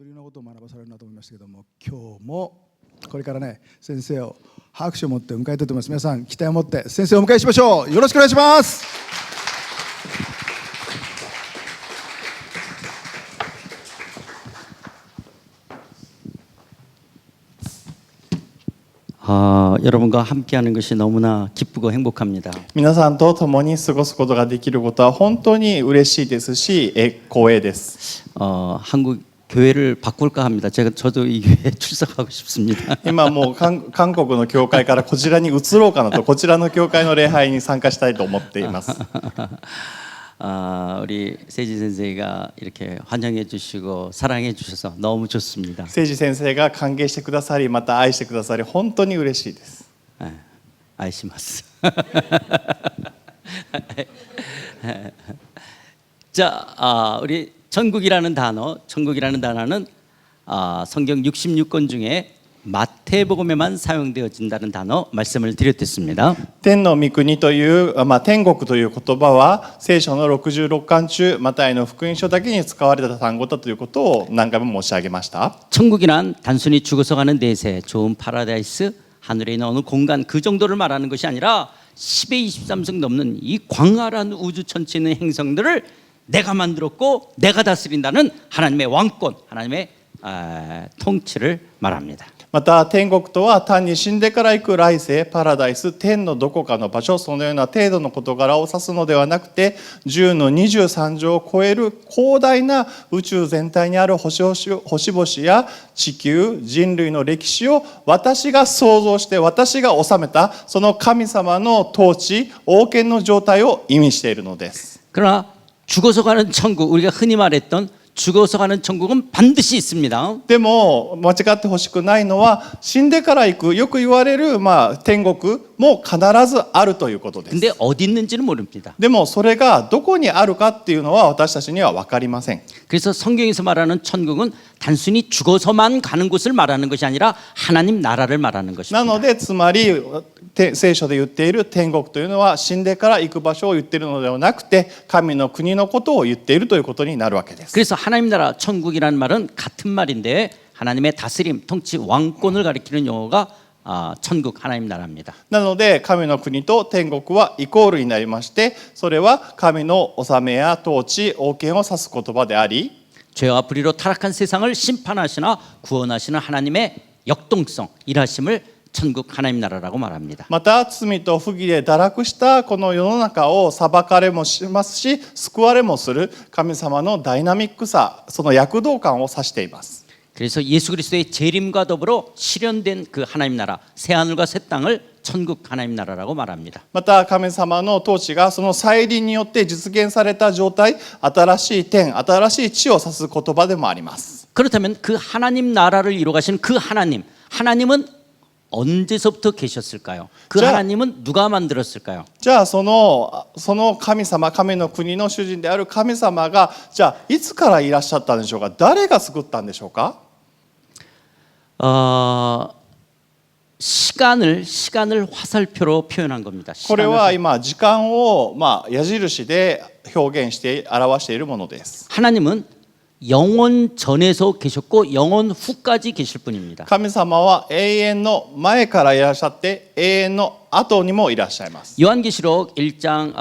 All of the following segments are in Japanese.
りのことを学ばされるなと思いましたけども、今日もこれからね先生を拍手を持って迎えたいと思います。皆さん期待を持って先生をお迎えしましょう。よろしくお願いします。여러분과 함께하는 것이 너무나 기쁘고 행복합니다. 皆さんと共に過ごすことができることは本当に嬉しいですし、光栄です。 한국 교회를 바꿀까 합니다. 저도 이 교회에 출석하고 싶습니다. 今もう韓国の教会からこちらに移ろうかなと、こちらの教会の礼拝に参加したいと思っています。 우리 세지 선생가 이렇게 환영해 주시고 사랑해 주셔서 너무 좋습니다. 聖司先生が歓迎してくださり、また愛してくださり、本当に嬉しいです。 아이시마스. 자, 우리 천국이라는 단어는 성경 66권 중에 마태복음에만 사용되어진다는 단어 말씀을 드렸습니다. 天の御国という、天国という言葉は聖書の66巻中マタイの福音書だけに使われた単語だということを何回も申し上げました。 천국이란 단순히 죽어서 가는 내세, 좋은 파라다이스, 하늘에 있는 어느 공간 그 정도를 말하는 것이 아니라 10의 23성 넘는 이 광활한 우주 전체에 있는 행성들을 내가 만들었고 내가 다스린다는 하나님의 왕권, 하나님의 통치를 말합니다. また天国とは単に死んでから行く来世、パラダイス、天のどこかの場所、そのような程度の事柄を指すのではなくて、10の23乗を超える広大な宇宙全体にある星々や地球、人類の歴史を私が創造して私が治めたその神様の統治、王権の状態を意味しているのです。 그러나 죽어서 가는 천국, 우리가 흔히 말했던 죽어서 가는 천국은 반드시 있습니다. でも間違ってほしくないのは死んでから行くよく言われる天国も必ずあるということです。 근데 어디 있는지는 모릅니다. でもそれがどこにあるかっていうのは私たちには分かりません。 그래서 성경에서 말하는 천국은 단순히 죽어서만 가는 곳을 말하는 것이 아니라 하나님 나라를 말하는 な 것입니다. のでつまり聖書で言っている天国というのは死んでから行く場所を言っているのではなくて神の国のことを言っているということになるわけです。 그래서 하나님 나라 천국이라는 말은 같은 말인데 하나님의 다스림, 통치, 왕권을 가리키는 용어가 천국 하나님 나라입니다. なので神の国と天国はイコールになりまして、それは神の治めや統治、王権を指す言葉であり、 죄와 불의로 타락한 세상을 심판하시나 구원하시는 하나님의 역동성, 일하심을 천국 하나님 나라라고 말합니다. また罪と不義で堕落したこの世の中を裁かれもしますし救われもする神様のダイナミックさ、その躍動感を指しています。 그래서 예수 그리스도의 재림과 더불어 실현된 그 하나님 나라, 새 하늘과 새 땅을 천국 하나님 나라라고 말합니다. また神様の統治がその再臨によって実現された状態、新しい天、新しい地を指す言葉でもあります。 그렇다면 그 하나님 나라를 이루어 가신 그 하나님은 언제서부터 계셨을까요? 그 하나님은 누가 만들었을까요? じゃあその神様、神の国の主人である神様がじゃあいつからいらっしゃったんでしょうか。誰が作ったんでしょうか。 시간을 화살표로 표현한 겁니다. これは今時間を矢印で表現して表しているものです。 하나님은 영원 전에서 계셨고 영원 후까지 계실 분입니다. 神様は永遠の前からいらっしゃって永遠の後にもいらっしゃいます。 요한계시록 1장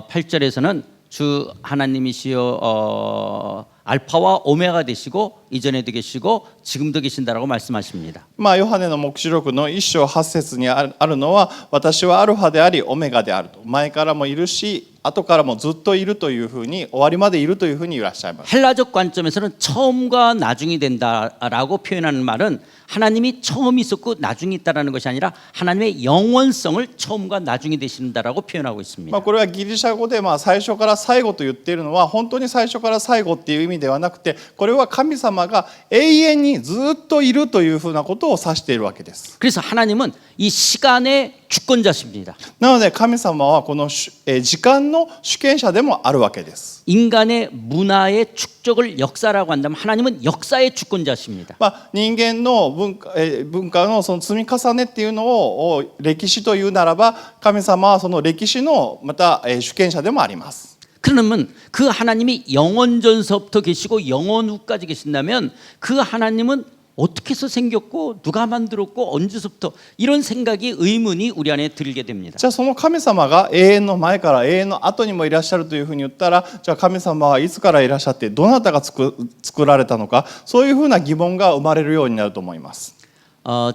8절에서는 주 하나님이시여 알파와 오메가 되시고 이전에도 계시고 지금도 계신다라고 말씀하십니다. ヨハネの黙示録の1章8節にあるのは私はアルファでありオメガであると、前からもいるし後からもずっといるというふうに終わりまでいるというふうにいらっしゃいます。 헬라적 관점에서는 처음과 나중이 된다라고 표현하는 말은 하나님이 처음 있었고 나중이 있다라는 것이 아니라 하나님의 영원성을 처음과 나중이 되신다라고 표현하고 있습니다. これはギリシャ語で最初から最後と言っているのは本当に最初から最後っていう意味ではなくて、これは神様が永遠にずっといるというふうなことを指しているわけです。 그래서 하나님은 이 시간의 주권자십니다. なので神様はこの時間の主権者でもあるわけです。 인간의 문화의 축적을 역사라고 한다면 하나님은 역사의 주권자십니다. 人間の文化のその積み重ねっていうのを歴史というならば、神様はその歴史のまた主権者でもあります。 그러면 그 하나님이 영원 전서부터 계시고 영원 후까지 계신다면 그 하나님은 어떻게 해서 생겼고 누가 만들었고 언제서부터 이런 생각이 의문이 우리 안에 들게 됩니다. じゃあその神様が永遠の前から永遠の後にもいらっしゃるというふうに言ったら、じゃあ神様はいつからいらっしゃってどなたが作られたのか、そういうふうな疑問が生まれるようになると思います。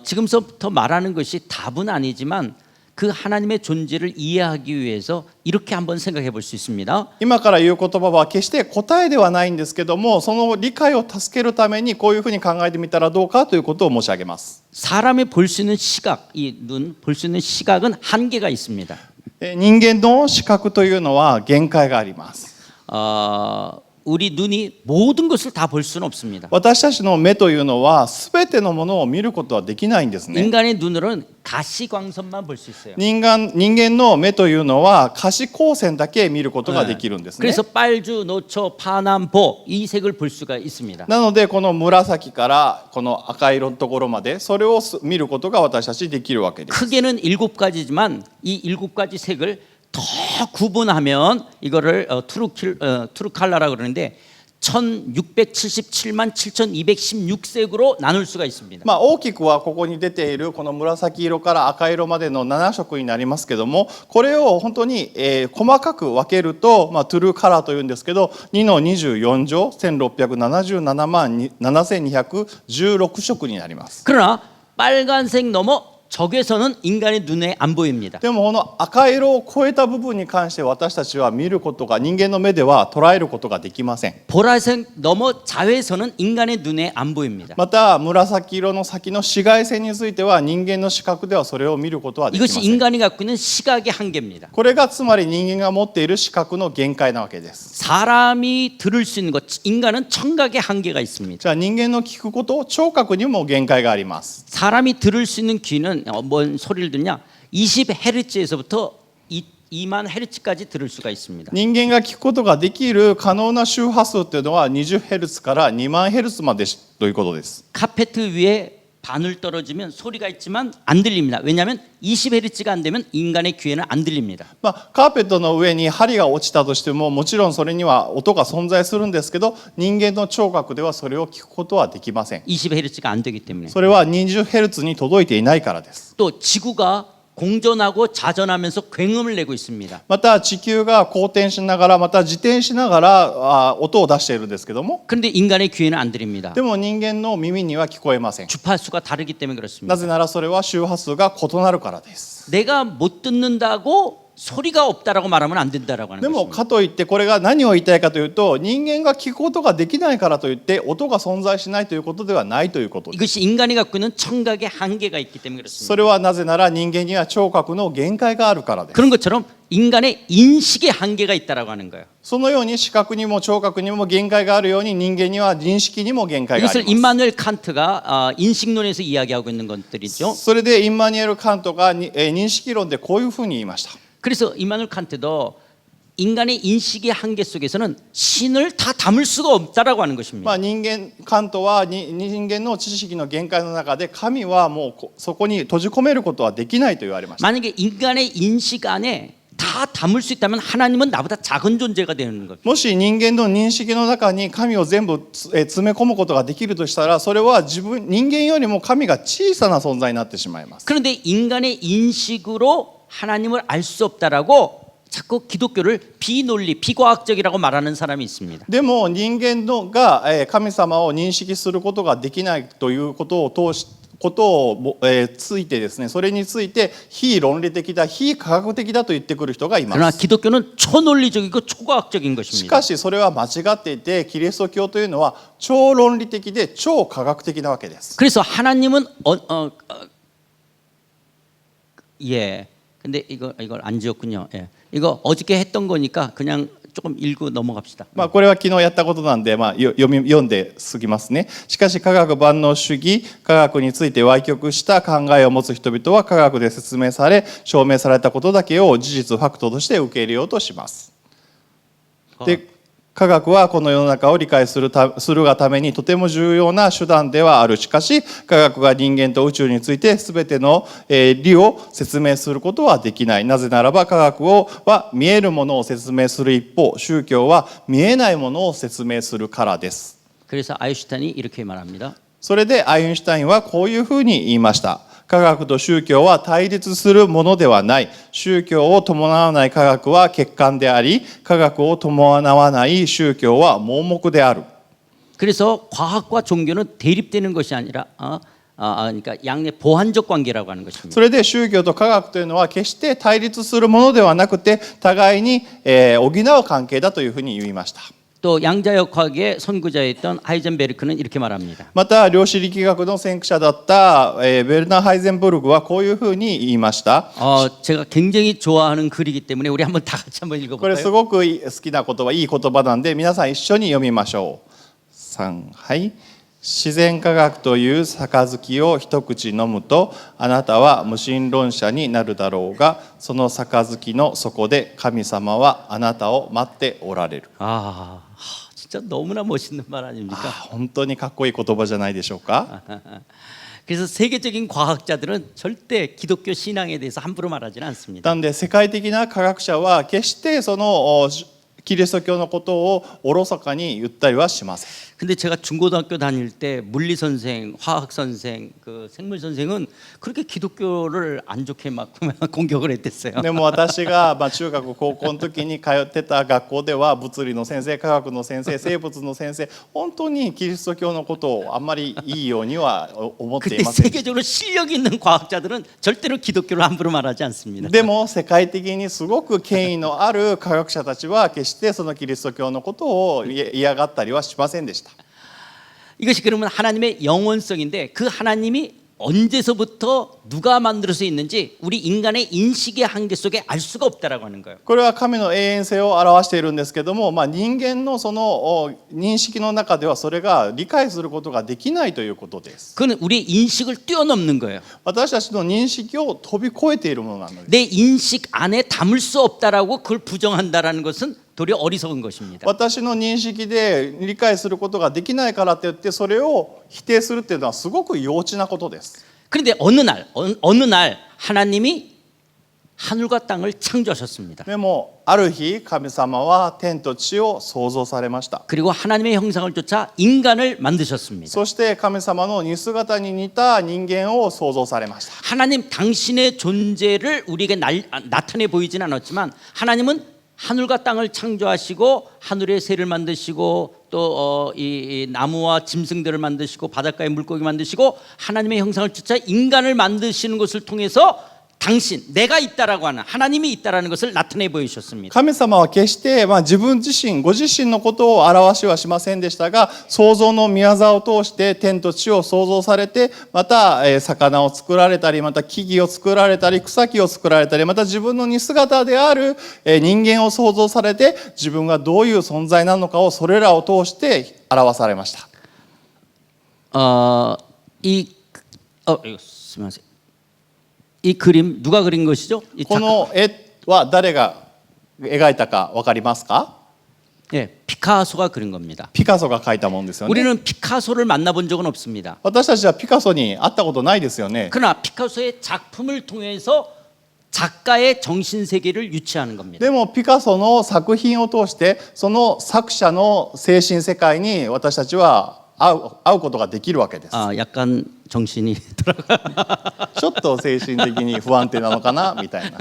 지금서부터 말하는 것이 답은 아니지만 그 하나님의 존재를 이해하기 위해서 이렇게 한번 생각해 볼 수 있습니다. 今から言う言葉は決して答えではないんですけども、その理解を助けるためにこういうふうに考えてみたらどうかということを申し上げます。 사람이 볼 수 있는 시각, 이 눈 볼 수 있는 시각은 한계가 있습니다. 人間の視覚というのは限界があります。 우리 눈이 모든 것을 다 볼 수는 없습니다. 私たちの目というのは全てのものを見ることはできないんですね。 인간의 눈으로는 가시광선만 볼 수 있어요. 人間の目というのは可視光線だけ見ることができるんですね。 그래서 빨주, 노초, 파남보 이 색을 볼 수가 있습니다. なのでこの紫からこの赤色のところまでそれを見ることが私たちできるわけです。 크게는 7가지지만 이 7가지 색을 더 구분하면 이거를 트루칼라라고 그러는데 1677만 7216색으로 나눌 수가 있습니다. まあ大きくはここに出ているこの紫色から赤色までの7色になりますけども、これを本当に細かく分けると、トゥルーカラーというんですけど、2の24乗1677万7216色になります。 그러나 빨간색 넘어 적외선은 인간의 눈에 안 보입니다. でもこの赤色を超えた部分に関して私たちは見ることが人間の目では捉えることができません。 보라색 넘어 자외선은 인간의 눈에 안 보입니다. また紫色の先の紫外線については人間の視覚ではそれを見ることはできま 이것이 せん。 인간이 갖고 있는 시각의 한계입니다. これがつまり人間が持っている視覚の限界なわけです。 사람이 들을 수 있는 것, 인간은 청각의 한계가 있습니다. じゃあ人間の聞くこと、聴覚にも限界があります。 사람이 들을 수 있는 귀는 뭔 소리를 듣냐? 20Hz에서부터 2만 Hz까지 들을 수가 있습니다. 人間が聞くことができる可能な周波数というのは 20Hz から2万 Hz までということです。 카페트 위에 바늘 떨어지면 소리가 있지만 안 들립니다. 왜냐하면 20Hz가 안 되면 인간의 귀에는 안 들립니다. カーペットの上に針が落ちたとしてももちろんそれには音が存在するんですけど、人間の聴覚ではそれを聞くことはできません。 20Hz가 안 되기 때문에. それは 20Hz に届いていないからです。 또 지구가 공전하고 자전하면서 굉음을 내고 있습니다. また地球が公転しながらまた自転しながら音を出しているんですけども、 그런데 인간의 귀에는 안 들립니다. でも人間の耳には聞こえません。 주파수가 다르기 때문에 그렇습니다. なぜならそれは周波数が異なるからです。 내가 못 듣는다고 소리가 없다라고 말하면 안 된다라고 하는 でも 것입니다. かといってこれが何を言いたいかというと、人間が聞くことができないからといって音が存在しないということではないということです。 이것이 인간이 갖고 있는 청각의 한계가 있기 때문에 そ 그렇습니다. れはなぜなら人間には聴覚の限界があるからです。 그런 것처럼 인간의 인식의 한계가 있다라고 하는 거예요. そのように視覚にも聴覚にも限界があるように人間には認識にも限界があり 이것을 ます。 임마누엘 칸트가 인식론에서 이야기하고 있는 것들이죠. それでインマニュエル・カントが認識論でこういうふうに言いました。 그래서 임마누엘 칸트도 인간의 인식의 한계 속에서는 신을 다 담을 수가 없다라고 하는 것입니다. カントは人間の知識の限界の中で神はもうそこに閉じ込めることはできないと言われました。 만약에 인간의 인식 안에 다 담을 수 있다면 하나님은 나보다 작은 존재가 되는 것. もし人間の認識の中に神を全部詰め込むことができるとしたら、それは人間よりも神が小さな存在になってしまいます。 그런데 인간의 인식으로 하나님을 알 수 없다라고 자꾸 기독교를 비논리, 비과학적이라고 말하는 사람이 있습니다. でも人間が神様を認識することができないということをついてですね、それについて非論理的だ、非科学的だと言ってくる人がいま 그러나 す。 기독교는 초논리적이고 초과학적인 し 것입니다. かしそれは間違っていて、キリスト教というのは超論理的で超科学的なわけです。 그래서 하나님은 예. 근데 이걸 안 지었군요. 예. 이거 어저께 했던 거니까 그냥 조금 읽고 넘어갑시다. これは昨日やったことなんで、読んで過ぎますね。しかし科学万能主義、科学について歪曲した考えを持つ人々は科学で説明され証明されたことだけを事実ファクトとして受け入れようとします。で科学はこの世の中を理解するがためにとても重要な手段ではある。しかし科学が人間と宇宙について全ての理を説明することはできない。なぜならば科学は見えるものを説明する一方、宗教は見えないものを説明するからです。 그래서 아인슈타인이 이렇게 말합니다. それでアインシュタインはこういうふうに言いました。科学と宗教は対立するものではない。宗教を伴わない科学は欠陥であり、科学を伴わない宗教は盲目である。 그래서 과학과 종교는 대립되는 것이 아니라 그러니까 양의 보완적 관계라고 하는 것입니다. それで宗教と科学というのは決して対立するものではなくて、互いに補う関係だというふうに言いました。 또 양자역학의 선구자였던 하이젠베르크는 이렇게 말합니다. また量子力学の先駆者だったベルナー・ハイゼンブルグはこういうふうに言いました。 제가 굉장히 좋아하는 글이기 때문에 우리 한번 다 같이 한번 これす 읽어볼까요? ごく好きな言葉、いい言葉なんで皆さん一緒に読みましょう。3、はい。自然科学という杯を一口飲むとあなたは無神論者になるだろうが、その杯の底で神様はあなたを待っておられる。 진짜 너무나 멋있는 말 아닙니까? 本当にかっこいい言葉じゃないでしょうか。 그래서 세계적인 과학자들은 절대 기독교 신앙에 대해서 함부로 말하지는 않습니다. なんで世界的な科学者は決してそのキリスト教のことをおろそかに言ったりはしません。 근데 제가 중고등학교 다닐 때 물리 선생, 화학 선생, 그 생물 선생은 그렇게 기독교를 안 좋게 막 공격을 했댔어요. でも私が中学高校の時に通ってた学校では物理の先生、科学の先生、生物の先生、本当にキリスト教のことをあんまりいいようには思ってい 근데 ません。 세계적으로 실력 있는 과학자들은 절대로 기독교를 함부로 말하지 않습니다. でも世界的にすごく権威のある科学者たちは決してそのキリスト教のことを嫌がったりはしませんでした。 이것이 그러면 하나님의 영원성인데 그 하나님이 언제서부터 누가 만들어서 있는지 우리 인간의 인식의 한계 속에 알 수가 없다라고 하는 거예요. これは神の永遠性を表しているんですけども、人間のその認識の中ではそれが理解することができないということです。 그건 우리 인식을 뛰어넘는 거예요. 私たちの認識を飛び越えているものなのです。 내 인식 안에 담을 수 없다라고 그걸 부정한다라는 것은 도리어 어리석은 것입니다. 私の認識で理解することができないからといってそれを否定するっていうのはすごく幼稚なことです。 그런데 어느 날 하나님이 하늘과 땅을 창조하셨습니다. でもある日神様は天と地を創造されました。 그리고 하나님의 형상을 쫓아 인간을 만드셨습니다. そして神様の似姿に似た人間を創造されました。 하나님 당신의 존재를 우리에게 나타내 보이진 않았지만 하나님은 하늘과 땅을 창조하시고 하늘의 새를 만드시고 또 이 나무와 짐승들을 만드시고 바닷가의 물고기 만드시고 하나님의 형상을 쫓아 인간을 만드시는 것을 통해서 당신 내가 있다라고 하는 하나님이 있다라는 것을 나타내 보이셨습니다. 神様は決して自分自身ご自身のことを表しはしませんでしたが、創造の御業を通して天と地を創造されて、また魚を作られたり、また木々を作られたり、草木を作られたり、また自分の似姿である人間を創造されて、自分がどういう存在なのかをそれらを通して表されました。 すみません. 이 그림 누가 그린 것이죠? 이 この絵は誰が描いたか分かりますか？ 예, 피카소가 그린 겁니다. ピカソが描いたもんですよね。 우리는 피카소를 만나본 적은 없습니다. 私たちはピカソに会ったことないですよね。 그러나 피카소의 작품을 통해서 작가의 정신 세계를 유치하는 겁니다. でもピカソの作品を通してその作者の精神世界に私たちは会うことができるわけです。 약간 정신이 돌아가. ちょっと精神的に不安定なのかなみたいな。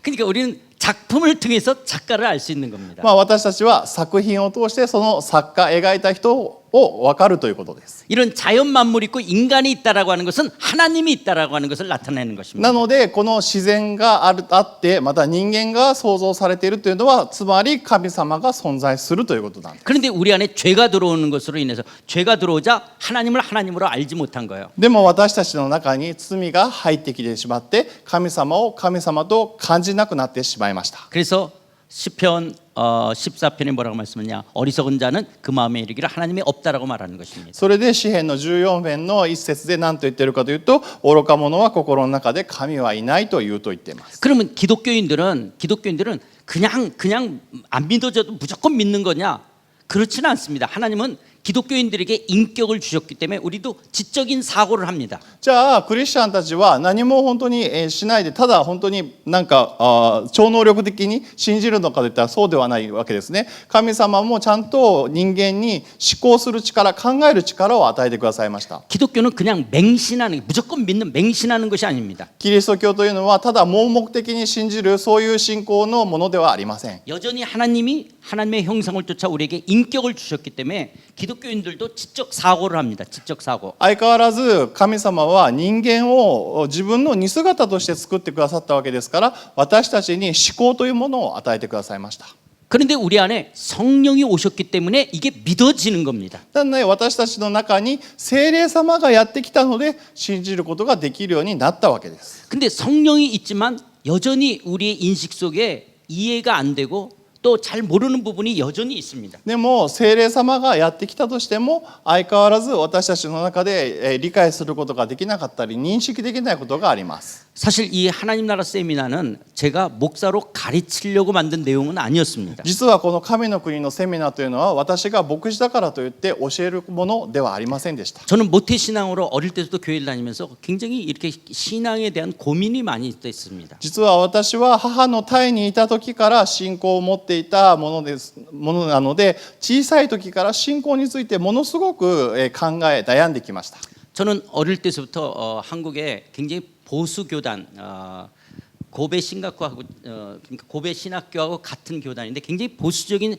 그러니까 우리는 작품을 통해서 작가를 알 수 있는 겁니다. 私たちは作品を通してその作家描いた人を分かるということです。 이런 자연 만물이 있고 인간이 있다라고 하는 것은 하나님이 있다라고 하는 것을 나타내는 것입니다. なのでこの自然があってまた人間が創造されているというのはつまり神様が存在するということなんです。 그런데 우리 안에 죄가 들어오는 것으로 인해서 죄가 들어오자 하나님을 하나님으로 알지 못한 거예요. でも私たちの中に罪が入ってきてしまって神様を神様と感じなくなってしまいました。 그래서 시편 14편에 뭐라고 말씀하냐? 어리석은 자는 그 마음에 이르기를 하나님이 없다라고 말하는 것입니다. それで詩編の14編の一節で何と言っているかというと愚か者は心の中で神はいないと言うと言っています。 그러면 기독교인들은 그냥 안 믿어져도 무조건 믿는 거냐? 그렇지는 않습니다. 하나님은 기독교인들에게 인격을 주셨기 때문에 우리도 지적인 사고를 합니다. じゃあクリスチャンたちは何も本当にしないで、ただ本当になんか超能力的に信じるのかといったらそうではないわけですね。神様もちゃんと人間に思考する力、考える力を与えてくださいました。 기독교는 그냥 맹신하는, 무조건 믿는 맹신하는 것이 아닙니다. キリスト教というのはただ盲目的に信じるそういう信仰のものではありません。 여전히 하나님이 하나님의 형상을 쫓아 우리에게 인격을 주셨기 때문에 기독교인들도 지적 사고를 합니다. 지적 사고. 相変わらず神様は人間を自分の似姿として作ってくださったわけですから、私たちに思考というものを与えてくださいました。 그런데 우리 안에 성령이 오셨기 때문에 이게 믿어지는 겁니다. なので私たちの中に聖霊様がやってきたので信じることができるようになったわけです。 근데 성령이 있지만 여전히 우리의 인식 속에 이해가 안 되고 또 잘 모르는 부분이 여전히 있습니다. でも聖霊様がやってきたとしても相変わらず私たちの中で理解することができなかったり認識できないことがあります。 사실 이 하나님 나라 세미나는 제가 목사로 가르치려고 만든 내용은 아니었습니다. 実はこの神の国のセミナーというのは私が牧師だからといって教えるものではありませんでした。 저는 모태 신앙으로 어릴 때부터 교회를 다니면서 굉장히 이렇게 신앙에 대한 고민이 많이 있었습니다. 実は私は母の胎にいた時から信仰を持っていたものなので、小さい時から信仰についてものすごく考え悩んできました。 저는 어릴 때부터 한국에 굉장히 보수 교단 고베 신학교하고 그러니까 고베 신학교하고 같은 교단인데 굉장히 보수적인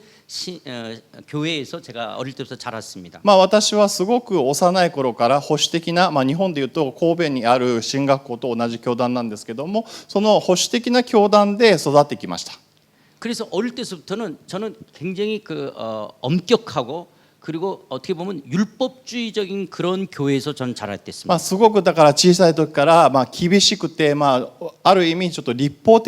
교회에서 제가 어릴 때부터 자랐습니다. 私はすごく幼い頃から保守的な、日本でいうと神戸にある神学校と同じ教団なんですけども、その保守的な教団で育ってきました。 그래서 어릴 때부터는 저는 굉장히 엄격하고 그리고 어떻게 보면 율법주의적인 그런 교회에서 전 자랐댔습니다. すごくだから小さい時から厳しくて、ある意味ちょっと立法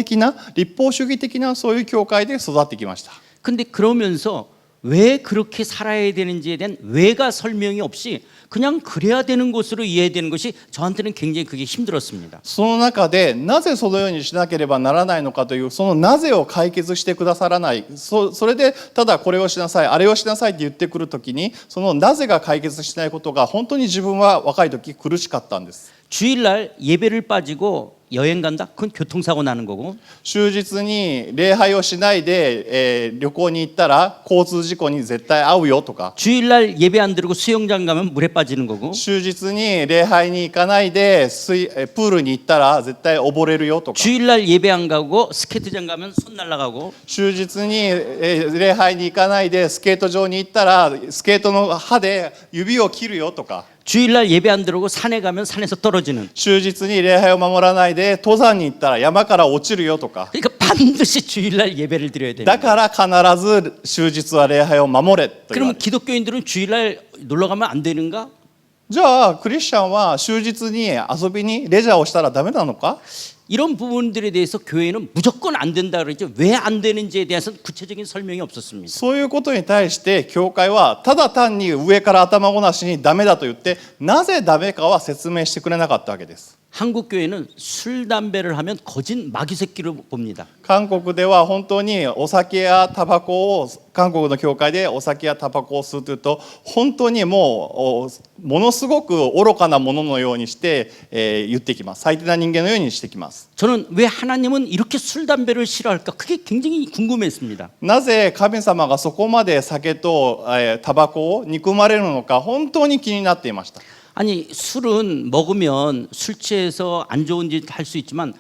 主義的なそういう教会で育ってきました。 근데 그러면서 왜 그렇게 살아야 되는지에 대한 왜가 설명이 없이 그냥 그래야 되는 것으로 이해되는 것이 저한테는 굉장히 그게 힘들었습니다. その中でなぜそのようにしなければならないのかというそのなぜを解決してくださらない、それでただこれをしなさいあれをしなさいって言ってくるときにそのなぜが解決しないことが本当に自分は若い時苦しかったんです。 주일날 예배를 빠지고 여행 간다? 그건 교통사고 나는 거고 終日に礼拝をしないで、旅行に行ったら交通事故に絶対遭うよとか、 주일날 예배 안 드리고 수영장 가면 물에 빠지는 거고 終日に礼拝に行かないでプールに行ったら絶対溺れるよとか、 주일날 예배 안 가고 스케이트장 가면 손 날아가고 終日に礼拝に行かないでスケート場に行ったらスケートの刃で指を切るよとか、 주일날 예배 안 들어오고 산에 가면 산에서 떨어지는 終日に礼拝を守らないで登山に行ったら山から落ちるよとか、 그러니까 반드시 주일날 예배를 드려야 だ 됩니다. から必ず終日は礼拝を守れと言わ 그러면 れる。 기독교인들은 주일날 놀러 가면 안 되는가? じゃあクリスチャンは終日に遊びにレジャーをしたらダメなのか？ 이런 부분들에 대해서 교회는 무조건 안 된다 그러죠. 왜 안 되는지에 대해서는 구체적인 설명이 없었습니다. そういうことに対して教会はただ単に上から頭ごなしにダメだと言ってなぜダメかは説明してくれなかったわけです。 한국 교회는 술 담배를 하면 거짓 마귀 새끼로 봅니다. 韓国では本当にお酒やタバコを韓国の教会でお酒やタバコを吸うというと本当にものすごく愚かなもののようにして、言ってきます。最低な人間のようにしてきます。 저는 왜 하나님은 이렇게 술 담배를 싫어할까? 그게 굉장히 궁금했습니다. なぜ神様がそこまで酒と、タバコを憎まれるのか本当に気になっていました。 아니 술은 먹으면 술 취해서 안 좋은 짓 할 수 있지만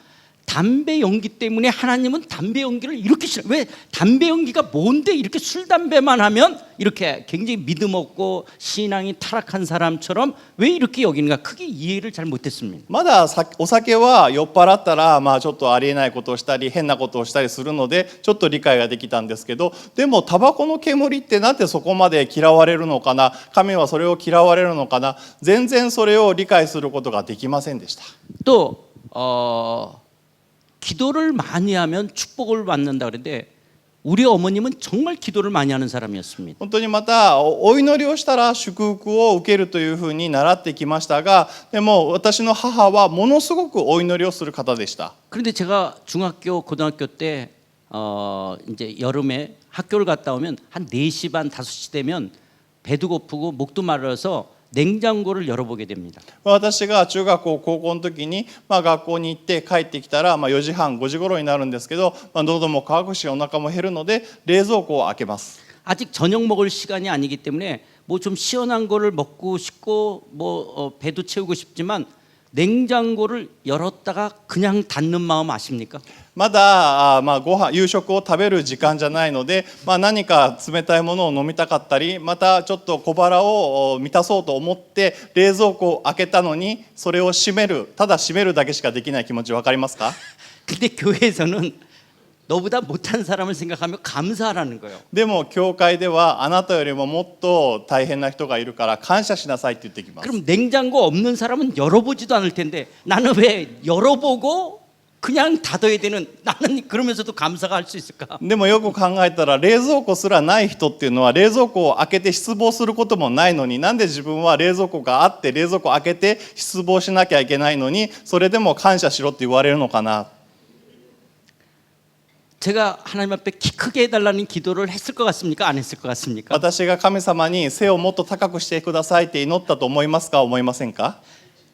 담배 연기 때문에 하나님은 담배 연기를 이렇게 싫어. 왜 담배 연기가 뭔데 이렇게 술 담배만 하면 이렇게 굉장히 믿음 없고 신앙이 타락한 사람처럼 왜 이렇게 여기는가? 크게 이해를 잘 못했습니다. まだお酒は酔っ払ったらちょっとありえないことをしたり変なことをしたりするのでちょっと理解ができたんですけど、でもタバコの煙ってなんでそこまで嫌われるのかな、神はそれを嫌われるのかな、全然それを理解することができませんでした。 또 기도를 많이 하면 축복을 받는다 그러는데 우리 어머님은 정말 기도를 많이 하는 사람이었습니다. 本当にまたお祈りをしたら祝福を受けるというふうに習ってきましたが、でも私の母はものすごくお祈りをする方でした。 그런데 제가 중학교 고등학교 때 이제 여름에 학교를 갔다 오면 한 4시 반 5시 되면 배도 고프고 목도 마르서 냉장고를 열어보게 됩니다. 私が中学校高校の時に、学校に行って帰ってきたら、4時半5時頃になるんですけど、喉も渇くしお腹も減るので冷蔵庫を開けます。 아직 저녁 먹을 시간이 아니기 때문에 뭐 좀 시원한 거를 먹고 싶고 뭐 배도 채우고 싶지만 냉장고를 열었다가 그냥 닫는 마음 아십니까? まだご飯夕食を食べる時間じゃないので、何か冷たいものを飲みたかったり、またちょっと小腹を満たそうと思って冷蔵庫を開けたのにそれを閉める、ただ閉めるだけしかできない気持ち分かりますか？ 근데 교회에서는 너보다 못한 사람을 생각하며 감사하라는 거예요. でも教会ではあなたよりももっと大変な人がいるから感謝しなさいって言ってきます。 그럼 냉장고 없는 사람은 열어보지도 않을 텐데 나는 왜 열어보고 그냥 닫아야 되는, 나는 그러면서도 감사가 할 수 있을까? でもよく考えたら冷蔵庫すらない人っていうのは冷蔵庫を開けて失望することもないのに、なんで自分は冷蔵庫があって冷蔵庫を開けて失望しなきゃいけないのにそれでも感謝しろって言われるのかな。 제가 하나님 앞에 키 크게 해달라는 기도를 했을 것 같습니까? 안 했을 것 같습니까? 私が神様に背をもっと高くしてくださいって祈ったと思いますか、思いませんか？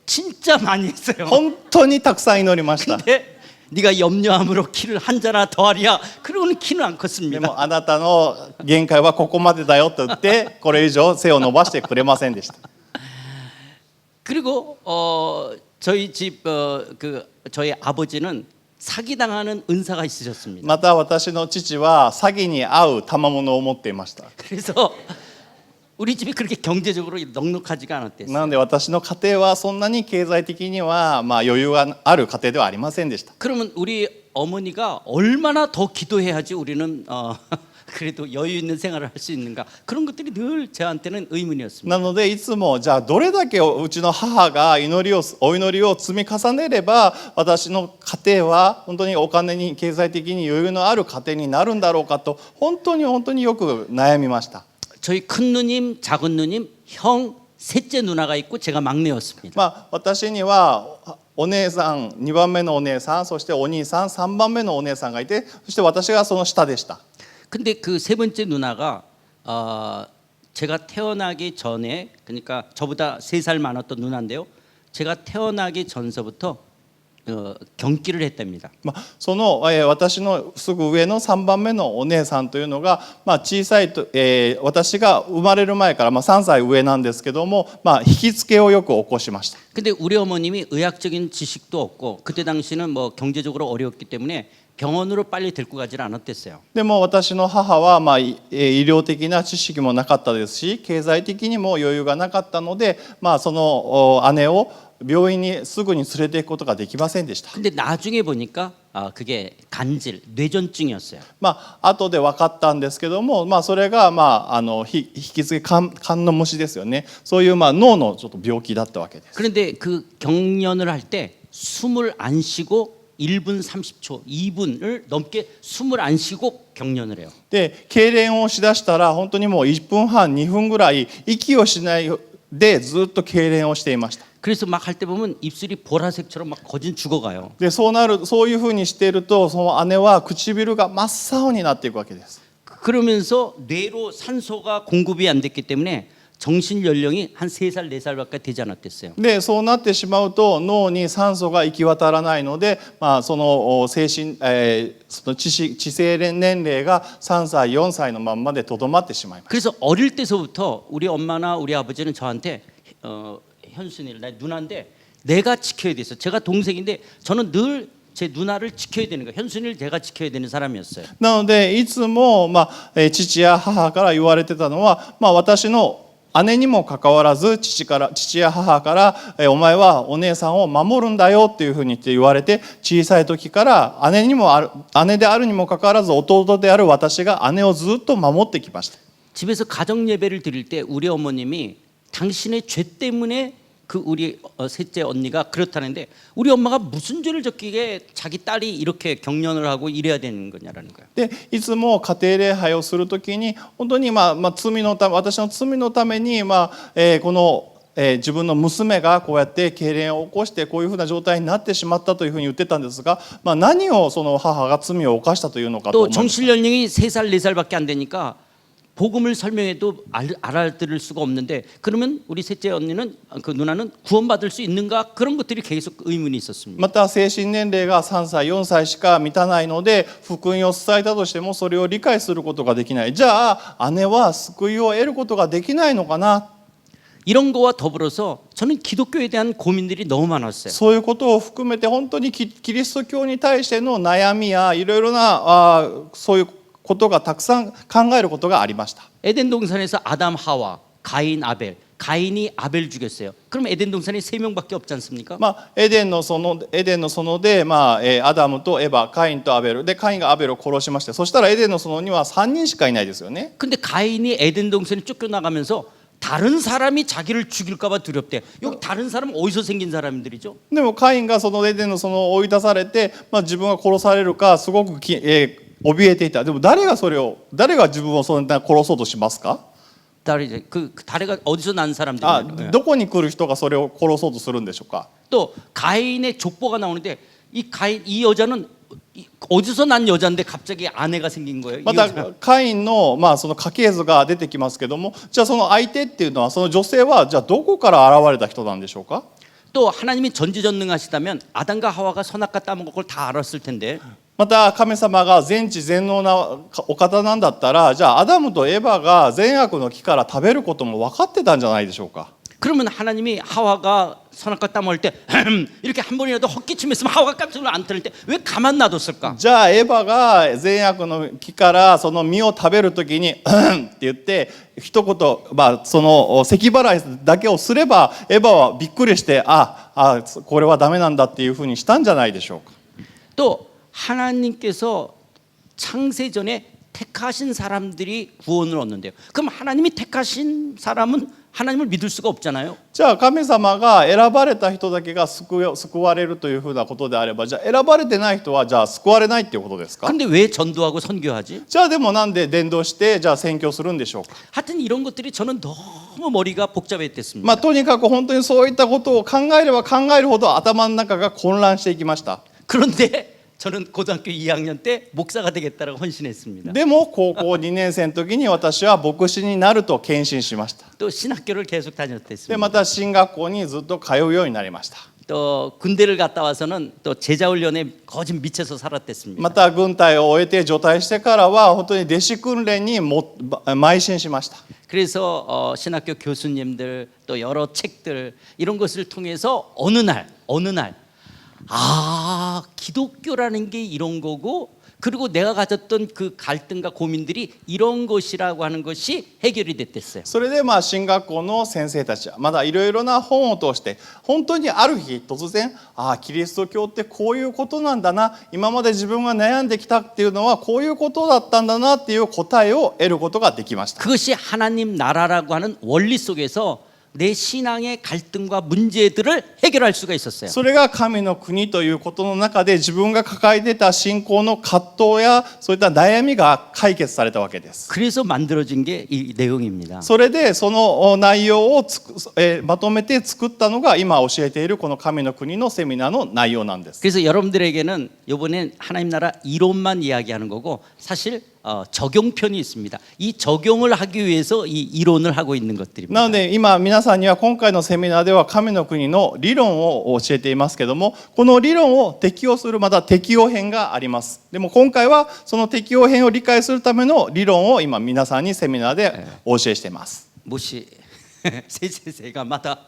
진짜 많이 했어요. 本当にたくさん祈りました。 근데 네가 염려함으로 키를 한 자나 더하리야. 그러고는 키는 안 で 컸습니다. もあなたの限界はここまでだよと言ってこれ以上背を伸ばしてくれませんでした。 그리고 저희 집 저희 아버지는 사기 당하는 은사가 있으셨습니다. また私の父は詐欺に遭う賜物を持っていました。 그래서 우리 집이 그렇게 경제적으로 넉넉하지가 않았대요. なので私の家庭はそんなに経済的には余裕がある家庭ではありませんでした。 그러면 우리 어머니가 얼마나 더 기도해야지 우리는 그래도 여유 있는 생활을 할 수 있는가, 그런 것들이 늘 저한테는 의문이었습니다. なのでいつもじゃあどれだけうちの母がお祈りを積み重ねれば私の家庭は本当にお金に経済的に余裕のある家庭になるんだろうかと本当によく悩みました。 저희 큰 누님, 작은 누님, 형, 셋째 누나가 있고 제가 막내였습니다. 私にはお姉さん2番目のお姉さん、そしてお兄さん3番目のお姉さんがいて、そして私がその下でした。 근데 그 세 번째 누나가 제가 태어나기 전에, 그러니까 저보다 3살 많았던 누나인데요. 제가 태어나기 전서부터 경기를 했답니다. その私のすぐ上の3番目のお姉さんというのが、小さいと、私が生まれる前から、3歳上なんですけども、引きつけをよく起こしました。 근데 우리 어머님이 의학적인 지식도 없고 그때 당시는 뭐 경제적으로 어려웠기 때문에 병원으로 빨리 데리고 가지를 않았댔어요. でも私の母は、医療的な知識もなかったですし経済的にも余裕がなかったので、その姉を病院にすぐに連れて行くことができませんでした。 근데 나중에 보니까 그게 간질, 뇌전증이었어요. 後で分かったんですけども、それが、引きつけ肝の虫ですよね。そういう脳のちょっと病気だったわけです。 그런데 그 경련을 할 때 숨을 안 쉬고 1분 30초, 2분을 넘게 숨을 안 쉬고 경련을 해요. で痙攣をしだしたら本当にもう1分半2分ぐらい息をしないでずっと痙攣をしていました。 그래서 막 할 때 보면 입술이 보라색처럼 막 거진 죽어가요. でそういうふうにしているとその姉は唇が真っ青になっていくわけです。 그러면서 뇌로 산소가 공급이 안 됐기 때문에 정신 연령이 한 3살, 4살밖에 되지 않았댔어요. でそうなってしまうと脳に酸素が行き渡らないので、そのその知性年齢が3歳4歳のまんまでとどまってしまいます。 그래서 어릴 때서부터 우리 엄마나 우리 아버지는 저한테 현순이를, 나 누나인데 내가 지켜야 돼서, 제가 동생인데 저는 늘 제 누나를 지켜야 되는 거예요. 현순이를 제가 지켜야 되는 사람이었어요. なのでいつも、父や母から言われてたのは、私の姉にもかかわらず父や母からお前はお姉さんを守るんだよっていうふうに言われて、小さい時から姉であるにもかかわらず弟である私が姉をずっと守ってきました。 집에서 가정 예배를 드릴 때 우리 어머님이 당신의 죄 때문에 그 우리 셋째 언니가 그렇다는데 우리 엄마가 무슨 죄를 졌기에 자기 딸이 이렇게 경련을 하고 이래야 되는 거냐라는 거예요. でいつも家庭礼拝をするときに本当に私の罪のために、この自分の娘がこうやって痙攣を起こしてこういうふうな状態になってしまったというふうに言ってたんですが、何をその母が罪を犯したというのかと 또 思います 정실 연령이 3살, 4살밖에 안 되니까 복음을 설명해도 알아들을 수가 없는데 그러면 우리 셋째 언니는 그 누나는 구원받을 수 있는가 그런 것들이 계속 의문이 있었습니다. また精神年齢が3歳4歳しか満たないので福音を伝えたとしてもそれを理解することができない。じゃあ姉は救いを得ることができないのかな。 이런 거와 더불어서 저는 기독교에 대한 고민들이 너무 많았어요. そういうことを含めて本当にキリスト教に対しての悩みやいろいろなそういうことがたくさん考えることがありました。 에덴 동산에서 아담 하와, 가인 아벨, 가인이 아벨 죽였어요. 그럼 에덴 동산에 3명밖에 없지 않습니까? エデンの園で、アダムとエバ、カインとアベルでカインがアベルを殺しまして、そしたらエデンの園には3人しかいないですよね。 근데 가인이 에덴 동산에 쫓겨나가면서 다른 사람이 자기를 죽일까 봐 두렵대. 여기 다른 사람은 어디서 생긴 사람들이죠? でもカインがそのエデンの園を追い出されて、自分が殺されるかすごく怯えていた。でも誰が自分をそんな殺そうとしますか？ 그 다리가 어디서 난 사람들이에요? どこに来る人がそれを殺そうとするんでしょうか？ 또 가인의 족보가 나오는데 이 여자는 어디서 난 여자인데 갑자기 아내가 생긴 거예요. またカインのその家系図が出てきますけども、じゃあその相手っていうのはその女性はじゃあどこから現れた人なんでしょうか？ 또 하나님이 전지전능하시다면 아담과 하와가 선악과 따먹은 걸 다 알았을 텐데 また神様が全知全能なお方なんだったら、じゃあアダムとエバが善悪の木から食べることも分かってたんじゃないでしょうか？ 그러면 하나님이 하와가 선악과 따먹을 때 이렇게 한 번이라도 헛기침했으면 하와가 깜짝 놀라 안 틀릴 때 왜 가만 놔뒀을까? じゃあエバが善悪の木からその実を食べるときにって言って一言、その咳払いだけをすればエバはびっくりしてこれはダメなんだっていうふうにしたんじゃないでしょうか？ 또 하나님께서 창세전에 택하신 사람들이 구원을 얻는데요. 그럼 하나님이 택하신 사람은 하나님을 믿을 수가 없잖아요. じゃあ神様が選ばれた人だけが救われるというふうなことであれば、じゃあ選ばれてない人はじゃあ救われないっていうことですか？ 근데 왜 전도하고 선교하지? じゃあでもなんで伝道してじゃあ宣教するんでしょうか？ 하여튼 이런 것들이 저는 너무 머리가 복잡했댔습니다. とにかく本当にそういったことを考えれば考えるほど頭の中が混乱していきました。 그런데 저는 고등학교 2학년 때 목사가 되겠다라고 헌신했습니다. でも高校2年生の時に私は牧師になると献身しました。 또 신학교를 계속 で 다녔댔습니다. また進学校にずっと通うようになりました。 또 군대를 갔다 와서는 또 제자훈련에 거진 미쳐서 살았댔습니다. また軍隊を終えて除隊してからは本当に弟子訓練に邁進しました。 그래서 신학교 교수님들 또 여러 책들 이런 것을 통해서 어느 날 기독교라는 게 이런 거고 그리고 내가 가졌던 그 갈등과 고민들이 이런 것이라고 하는 것이 해결이 됐댔어요. それで進学校の先生たちはまだいろいろな本を通して本当にある日突然キリスト教ってこういうことなんだな、今まで自分が悩んできたっていうのはこういうことだったんだなっていう答えを得ることができました。 그것이 하나님 나라라고 하는 원리 속에서 내 신앙의 갈등과 문제들을 해결할 수가 있었어요. それが神の国ということの中で自分が抱えていた信仰の葛藤やそういった悩みが解決されたわけです。 그래서 만들어진 게 이 내용입니다. それでその内容をまとめて作ったのが今教えているこの神の国のセミナーの内容なんです。 그래서 여러분들에게는 이번엔 하나님 나라 이론만 이야기하는 거고 사실 적용편이 있습니다. 이 적용을 하기 위해서 이 이론을 하고 있는 것들입니다. なので今皆さんには今回のセミナーでは神の国の理論を教えていますけども、この理論を適用するまた適用編があります。でも今回はその適用編を理解するための理論を今皆さんにセミナーでお教えしています。 무시 세세세가 마다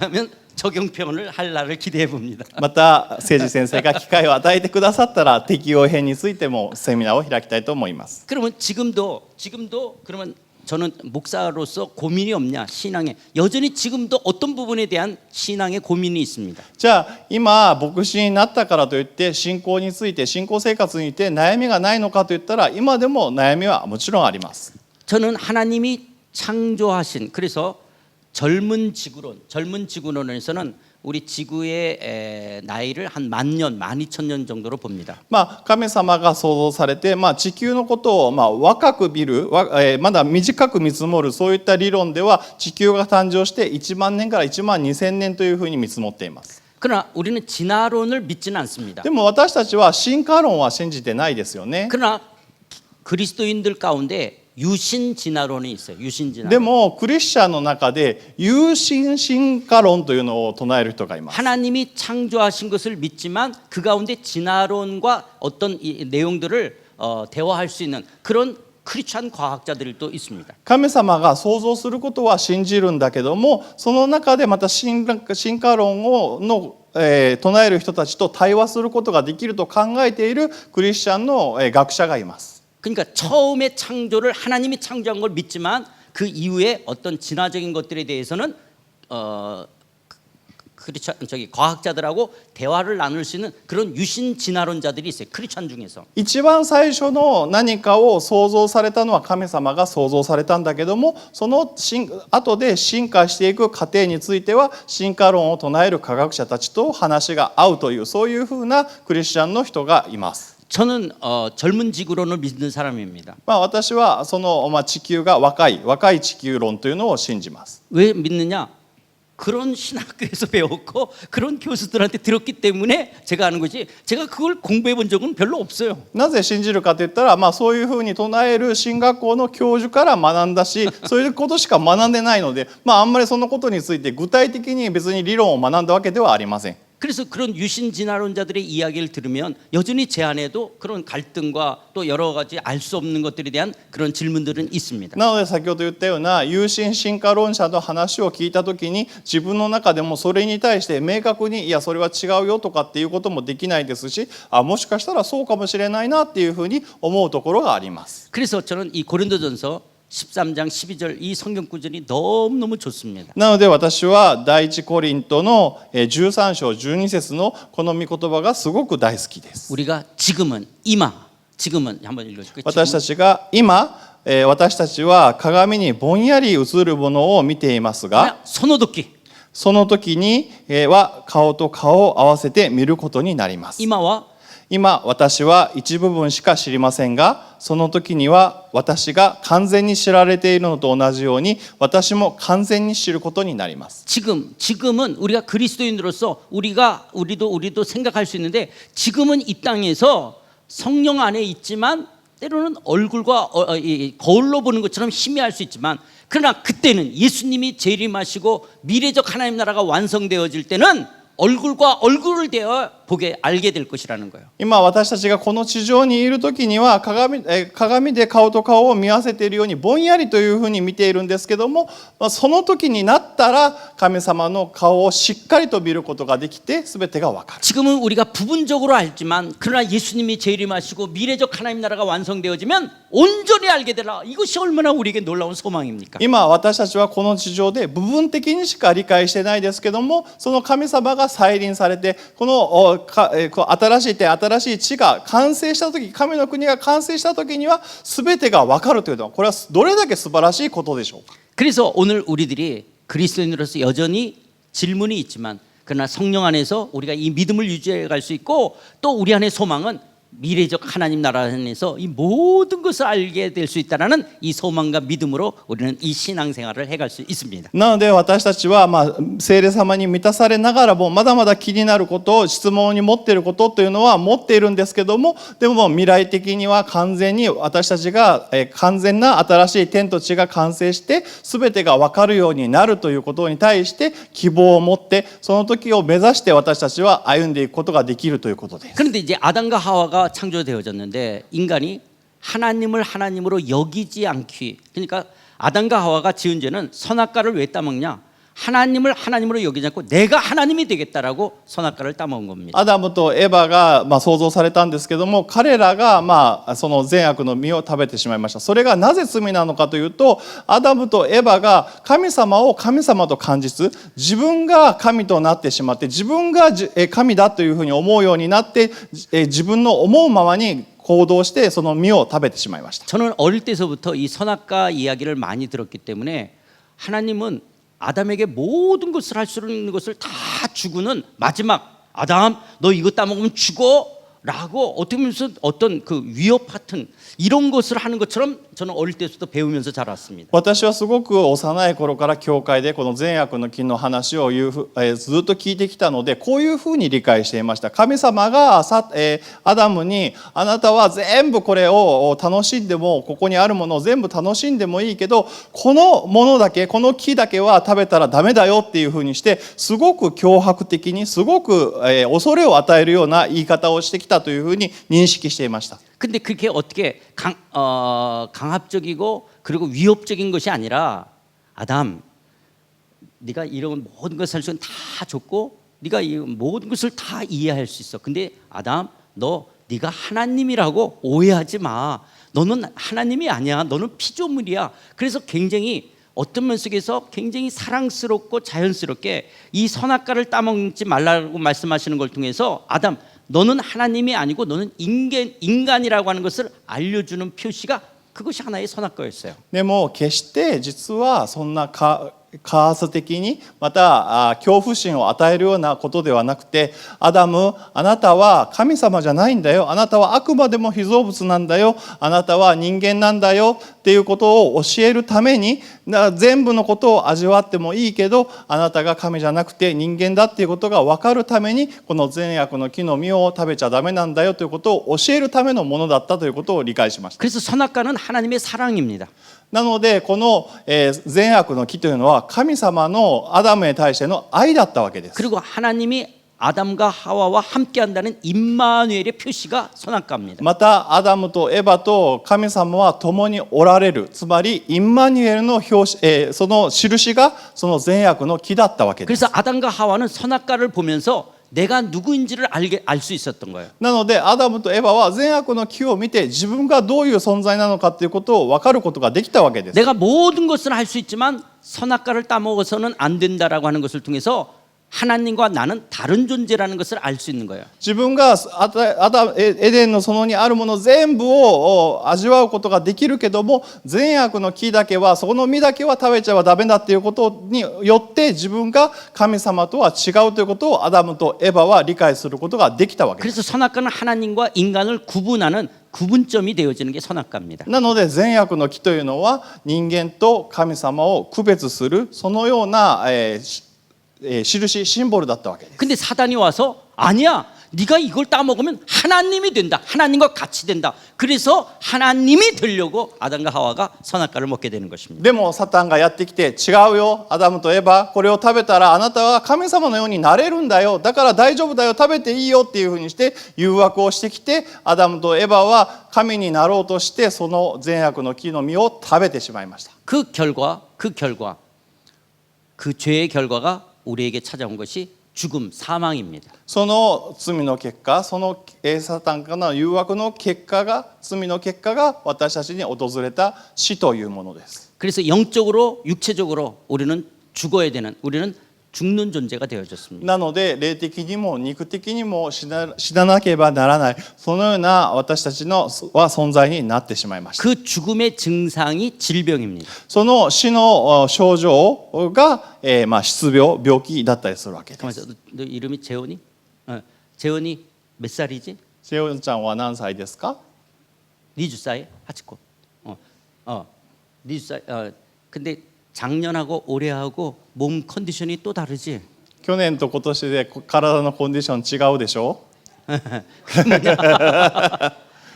하면 적용편을 할 날을 기대해 봅니다. また誠司先生が機会を与えてくださったら適用編についてもセミナーを開きたいと思います。 그러면 지금도 그러면 저는 목사로서 고민이 없냐 신앙에 여전히 지금도 어떤 부분에 대한 신앙의 고민이 있습니다. じゃあ今牧師になったからといって信仰について信仰生活について悩みがないのかといったら今でも悩みはもちろんあります。 저는 하나님이 창조하신 그래서 젊은 지구론에서는 우리 지구의 나이를 한 10,000년, 12,000년 정도로 봅니다. まあ、神様が創造されて、まあ、地球のことをまあ若く見る、まだ短く見積もるそういった理論では地球が誕生して1万年から1万2000年というふうに見積もっています。 그러나 우리는 진화론을 믿지는 않습니다. でも私たちは進化論は信じてないですよね。 그러나 그리스도인들 가운데 유신 진화론이 있어요. 유신 진화론. でもクリスチャンの中で有神進化論というのを唱える人がいます。 하나님이 창조하신 것을 믿지만 그 가운데 진화론과 어떤 이 내용들을 대화할 수 있는 그런 크리스찬 과학자들이 또 있습니다. 神様が創造することは信じるんだけども、その中でまた進化論を唱える人たちと対話することができると考えているクリスチャンの学者がいます。 그러니까 처음에 창조를 하나님이 창조한 걸 믿지만 그 이후에 어떤 진화적인 것들에 대해서는 과학자들하고 대화를 나눌 수 있는 그런 유신 진화론자들이 있어요. 크리스찬 중에서. 一番最初の何かを創造されたのは神様が創造されたんだけども、その後で進化していく過程については進化論を唱える科学者たちと話が合うという、そういうふうなクリスチャンの人がいます。 저는 젊은 지구론을 믿는 사람입니다. まあ、私はその、地球が若い地球論というのを信じます。 왜 믿느냐? 그런 신학교에서 배웠고 그런 교수들한테 들었기 때문에 제가 아는 거지. 제가 그걸 공부해 본 적은 별로 없어요. なぜ信じるかといったら、そういうふうに唱える進学校の教授から学んだし、そういうことしか学んでないので、あんまりそのことについて具体的に別に理論を学んだわけではありません。 그래서 그런 유신 진화론자들의 이야기를 들으면 여전히 제 안에도 그런 갈등과 또 여러 가지 알 수 없는 것들에 대한 그런 질문들은 있습니다. なので先ほど言ったような有神進化論者の話を聞いたときに、自分の中でもそれに対して明確にいやそれは違うよとかっていうこともできないですし、もしかしたらそうかもしれないなっていうふうに思うところがあります。 그래서 저는 이 고린도전서 13장 12절 이 성경 구절이 너무너무 좋습니다. なので私は第一コリントの13章12節のこの御言葉がすごく大好きです。 우리가 지금은 한번 읽어줄게요. 私たちが今、私たちは鏡にぼんやり映るものを見ていますが、 선호도끼 その時には顔と顔を合わせて見ることになります。 이마와 今私は一部分しか知りませんが、その時には私が完全に知られているのと同じように私も完全に知ることになります。 지금은 우리가 그리스도인으로서 우리도 생각할 수 있는데 지금은 이 땅에서 성령 안에 있지만 때로는 얼굴과 거울로 보는 것처럼 희미할 수 있지만 그러나 그때는 예수님이 재림하시고 미래적 하나님 나라가 완성되어질 때는 얼굴과 얼굴을 대어 보게 알게 될 것이라는 거예요. 今私たちがこの地上にいる時には鏡で顔と顔を見合わせているようにぼんやりというふうに見ているんですけども、その時になったら神様の顔をしっかりと見ることができて全てが分かる。 지금은 우리가 부분적으로 알지만 그러나 예수님이 재림하시고 미래적 하나님 나라가 완성되어지면 온전히 알게 되라. 이것이 얼마나 우리에게 놀라운 소망입니까? 今私たちはこの地上で部分的にしか理解してないですけども、その神様が再臨されてこの新しい地が完成した時、神の国が完成した時には全てが分かるというのは、これはどれだけ素晴らしいことでしょうか。 그래서 오늘 우리들이 그리스도인으로서 여전히 질문이 있지만 그러나 성령 안에서 우리가 이 믿음을 유지해 갈 수 있고 또 우리 안의 소망은 미래적 하나님 나라 안에서 이 모든 것을 알게 될 수 있다라는 이 소망과 믿음으로 우리는 이 신앙생활을 해갈 수 있습니다. なので私たちは聖霊様に満たされながらもまだまだ気になること、質問に持っていることというのは持っているんですけども、でも未来的には完全に私たちが完全な新しい天と地が完成して全てが分かるようになるということに対して希望を持って、その時を目指して私たちは歩んでいくことができるということです。 그런데 이제 아담과 하와가 창조되어졌는데 인간이 하나님을 하나님으로 여기지 않기, 그러니까 아담과 하와가 지은 죄는 선악과를 왜 따먹냐? 하나님을 하나님으로 여기지 않고 내가 하나님이 되겠다라고 선악과를 따먹은 겁니다. アダムとエバが創造されたんですけども、彼らがその善悪の実を食べてしまいました。それがなぜ罪なのかというと、アダムとエバが神様を神様と感じず、自分が神となってしまって、自分が神だというふうに思うようになって、自分の思うままに行動してその実を食べてしまいました。 저는 어릴 때서부터 이 선악과 이야기를 많이 들었기 때문에 하나님은 아담에게 모든 것을 할 수 있는 것을 다 주고는 마지막 아담 너 이거 따먹으면 죽어라고 어떻게 보면 어떤 그 위협 같은 이런 것을 하는 것처럼 저는 어릴 때부터 배우면서 자랐습니다. 私はすごく幼い頃から教会でこの善悪の木の話をずっと聞いてきたので、こういうふうに理解していました。神様がアダムにあなたは全部これを楽しんでも、ここにあるものを全部楽しんでもいいけど、このものだけこの木だけは食べたらダメだよっていうふうにして、すごく脅迫的にすごく恐れを与えるような言い方をしてきたというふうに認識していました。 근데 그게 어떻게 강압적이고 그리고 위협적인 것이 아니라 아담 네가 이런 모든 것을 할 수 있는 다 줬고 네가 이 모든 것을 다 이해할 수 있어. 근데 아담 너 네가 하나님이라고 오해하지 마. 너는 하나님이 아니야. 너는 피조물이야. 그래서 굉장히 어떤 면속에서 굉장히 사랑스럽고 자연스럽게 이 선악과를 따먹지 말라고 말씀하시는 걸 통해서 아담 너는 하나님이 아니고 너는 인간이라고 하는 것을 알려주는 표시가 그것이 하나의 선악과였어요. でも決して実はそんなカース的にまた恐怖心を与えるようなことではなくて、アダムあなたは神様じゃないんだよ、あなたはあくまでも被造物なんだよ、あなたは人間なんだよっていうことを教えるために、全部のことを味わってもいいけどあなたが神じゃなくて人間だっていうことが分かるために、この善悪の木の実を食べちゃダメなんだよということを教えるためのものだったということを理解しました。 그래서 선악과는 하나님의 사랑입니다. なのでこの善悪の木というのは神様のアダムに対しての愛だったわけです。 그리고 하나님이 아담과 하와와 함께한다는 임마누엘의 표시가 선악과입니다. またアダムとエバと神様は共におられる、つまりインマニュエルのその印がその善悪の木だったわけです。 그래서 아담과 하와는 선악과를 보면서 내가 누구인지를 알 수 있었던 거예요. なのでアダムとエバは善悪の木を見て自分がどういう存在なのかということを分かることができたわけです。 내가 모든 것을 할 수 있지만 선악과를 따먹어서는 안 된다라고 하는 것을 통해서 하나님과 나는 다른 존재라는 것을 알 수 있는 거예요. 自分がエデンの園にあるもの全部を味わうことができるけども、善悪の木だけはその実だけは食べちゃダメだっていうことによって自分が神様とは違うということをアダムとエバは理解することができたわけです。 그래서 선악과는 하나님과 인간을 구분하는 구분점이 되어지는 게 선악과입니다. なので善悪の木というのは人間と神様を区別するそのような印シンボルだったわけです。 근데 사단이 와서 아니야 네가 이걸 따먹으면 하나님이 된다, 하나님과 같이 된다. 그래서 하나님이 되려고 아담과 하와가 선악과를 먹게 되는 것입니다. でもサタンがやってきて違うよ、アダムとエバこれを食べたらあなたは神様のようになれるんだよ、だから大丈夫だよ、食べていいよっていうふうにして誘惑をしてきて、アダムとエバは神になろうとしてその善悪の木の実を食べてしまいました。 그 결과 그 죄의 결과가 우리에게 찾아온 것이 죽음, 사망입니다. その罪の結果、そのサタンからの誘惑の結果が、罪の結果が私たちに訪れた死というものです。 그래서 영적으로, 육체적으로 우리는 죽어야 되는, 우리는 죽는 존재가 되어졌습니다. なので霊的にも肉的にも死ななければならない、そのような私たちのは存在になってしまいました。 그 죽음의 증상이 질병입니다. その死の症状が、失病、病気だったりするわけです。 가만있어. 너 이름이 재원이? 재원이 몇 살이지? セオンちゃんは何歳ですか？ 20살 하치코. 니주살. 근데 작년하고 올해하고 몸 컨디션이 또 다르지. 去年と今年で体のコンディション違うでしょ？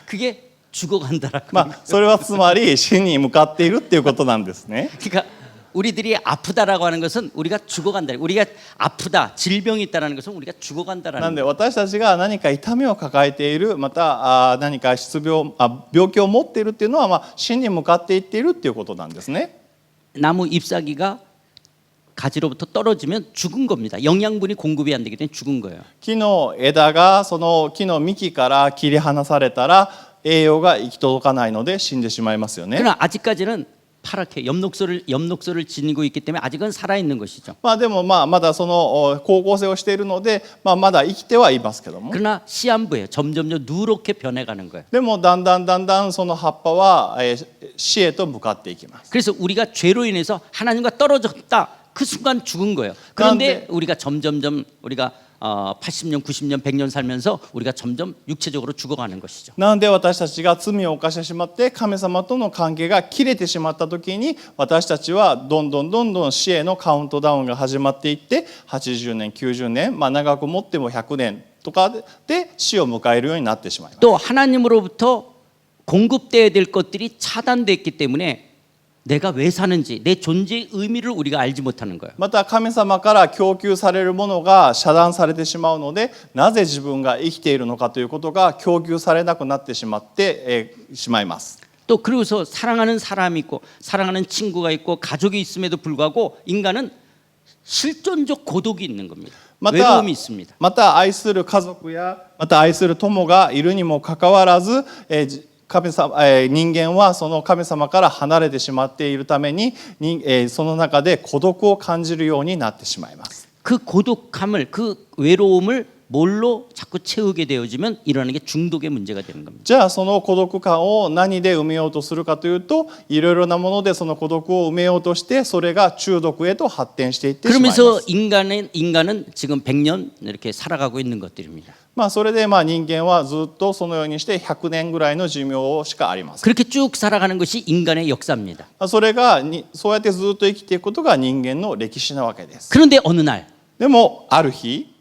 그게 죽어간다라고. それはつまり死に向かっているっていうことなんですね。 그러니까 우리들이 아프다라고 하는 것은 우리가 죽어간다. 우리가 아프다, 질병이 있다라는 것은 우리가 な 죽어간다라는 んで私たちが何か痛みを抱えている、また何か病気を持っているっていうのは、死に向かっていっているっていうことなんですね。 나무 잎사귀가 가지로부터 떨어지면 죽은 겁니다. 영양분이 공급이 안 되기 때문에 죽은 거예요. 木の枝がその木の幹から切り離されたら栄養が行き届かないので死んでしまいますよね。 그러나 아직까지는 파랗게 엽록소를 지니고 있기 때문에 아직은 살아 있는 것이죠. でもまだその光合成をしているので、まだ生きてはいますけども。 그러나 시한부예요. 점점 누렇게 변해가는 거예요. でもだんだんその葉っぱは死へと向かっていきます。 그래서 우리가 죄로 인해서 하나님과 떨어졌다. 그 순간 죽은 거예요. 그런데 그런데 우리가 점점점 우리가 80년, 90년, 100년 살면서 우리가 점점 육체적으로 죽어가는 것이죠. なので私たちが罪を犯してしまって神様との関係が切れてしまった時に私たちはどんどん死へのカウントダウンが始まっていって80年90年、長く持っても100年とかで死を迎えるようになってしまいます。 또 하나님으로부터 공급돼야 될 것들이 차단됐기 때문에 내가 왜 사는지 내 존재의 의미를 우리가 알지 못하는 거예요. また神様から供給されるものが遮断されてしまうのでなぜ自分が生きているのかということが供給されなくなってしまってしまいます。 또 그러고서 사랑하는 사람이 있고 사랑하는 친구가 있고 가족이 있음에도 불구하고 인간은 실존적 고독이 있는 겁니다. また 외로움이 있습니다. また愛する家族やまた愛する友がいるにもかかわらず、神様人間はその神様から離れてしまっているために、その中で孤独を感じるようになってしまいます。 그 고독함을 그 외로움을 뭘로 자꾸 채우게 되어지면 일어나는 게 중독의 문제가 되는 겁니다. じゃあその孤独感を何で埋めようとするかというといろいろなものでその孤独を埋めようとしてそれが中毒へと発展していってしまいます。 그러면서 인간은 지금 100년 이렇게 살아가고 있는 것들입니다. それで人間はずっとそのようにして100年ぐらいの寿命しかありません。 그렇게 쭉 살아가는 것이 인간의 역사입니다. それがそうやってずっと生きていくことが人間の歴史なわけです。 그런데 어느 날 でもある日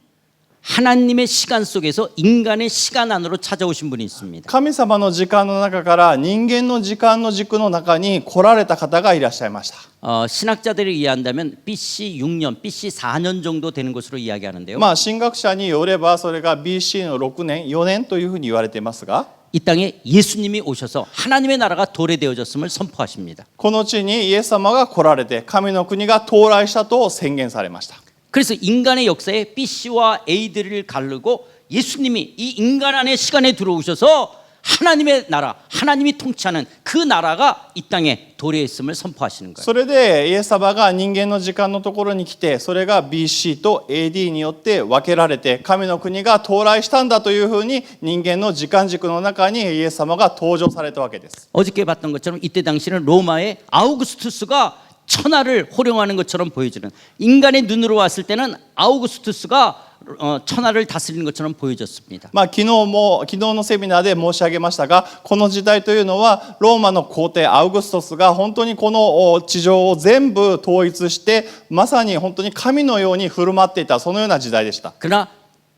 하나님의 시간 속에서 인간의 시간 안으로 찾아오신 분이 있습니다. 神様の時間の中から人間の時間の軸の中に来られた方がいらっしゃいました。 신학자들이 이해한다면 BC 6년, BC 4년 정도 되는 것으로 이야기하는데요. 神学者によればそれが BC の6年4年というふうに言われていますが 이 땅에 예수님이 오셔서 하나님의 나라가 도래되어졌음을 선포하십니다. この地にイエス様が来られて神の国が到来したと宣言されました。 그래서 인간의 역사에 BC와 AD를 가르고 예수님이 이 인간 안의 시간에 들어오셔서 하나님의 나라, 하나님이 통치하는 그 나라가 이 땅에 도래했음을 선포하시는 거예요. それでイエス様が人間の時間のところに来てそれが BC と AD によって分けられて神の国が到来したんだというふうに人間の時間軸の中にイエス様が登場されたわけです。 어저께 봤던 것처럼 이때 당시는 로마의 아우구스투스가 천하를 호령하는 것처럼 보여지는 인간의 눈으로 왔을 때는 아우구스투스가 천하를 다스리는 것처럼 보여졌습니다. 昨日のセミナーで申し上げましたがこの時代というのはローマの皇帝アウグストスが本当にこの地上を全部統一してまさに本当に神のように振る舞っていたそのような時代でした。 그러나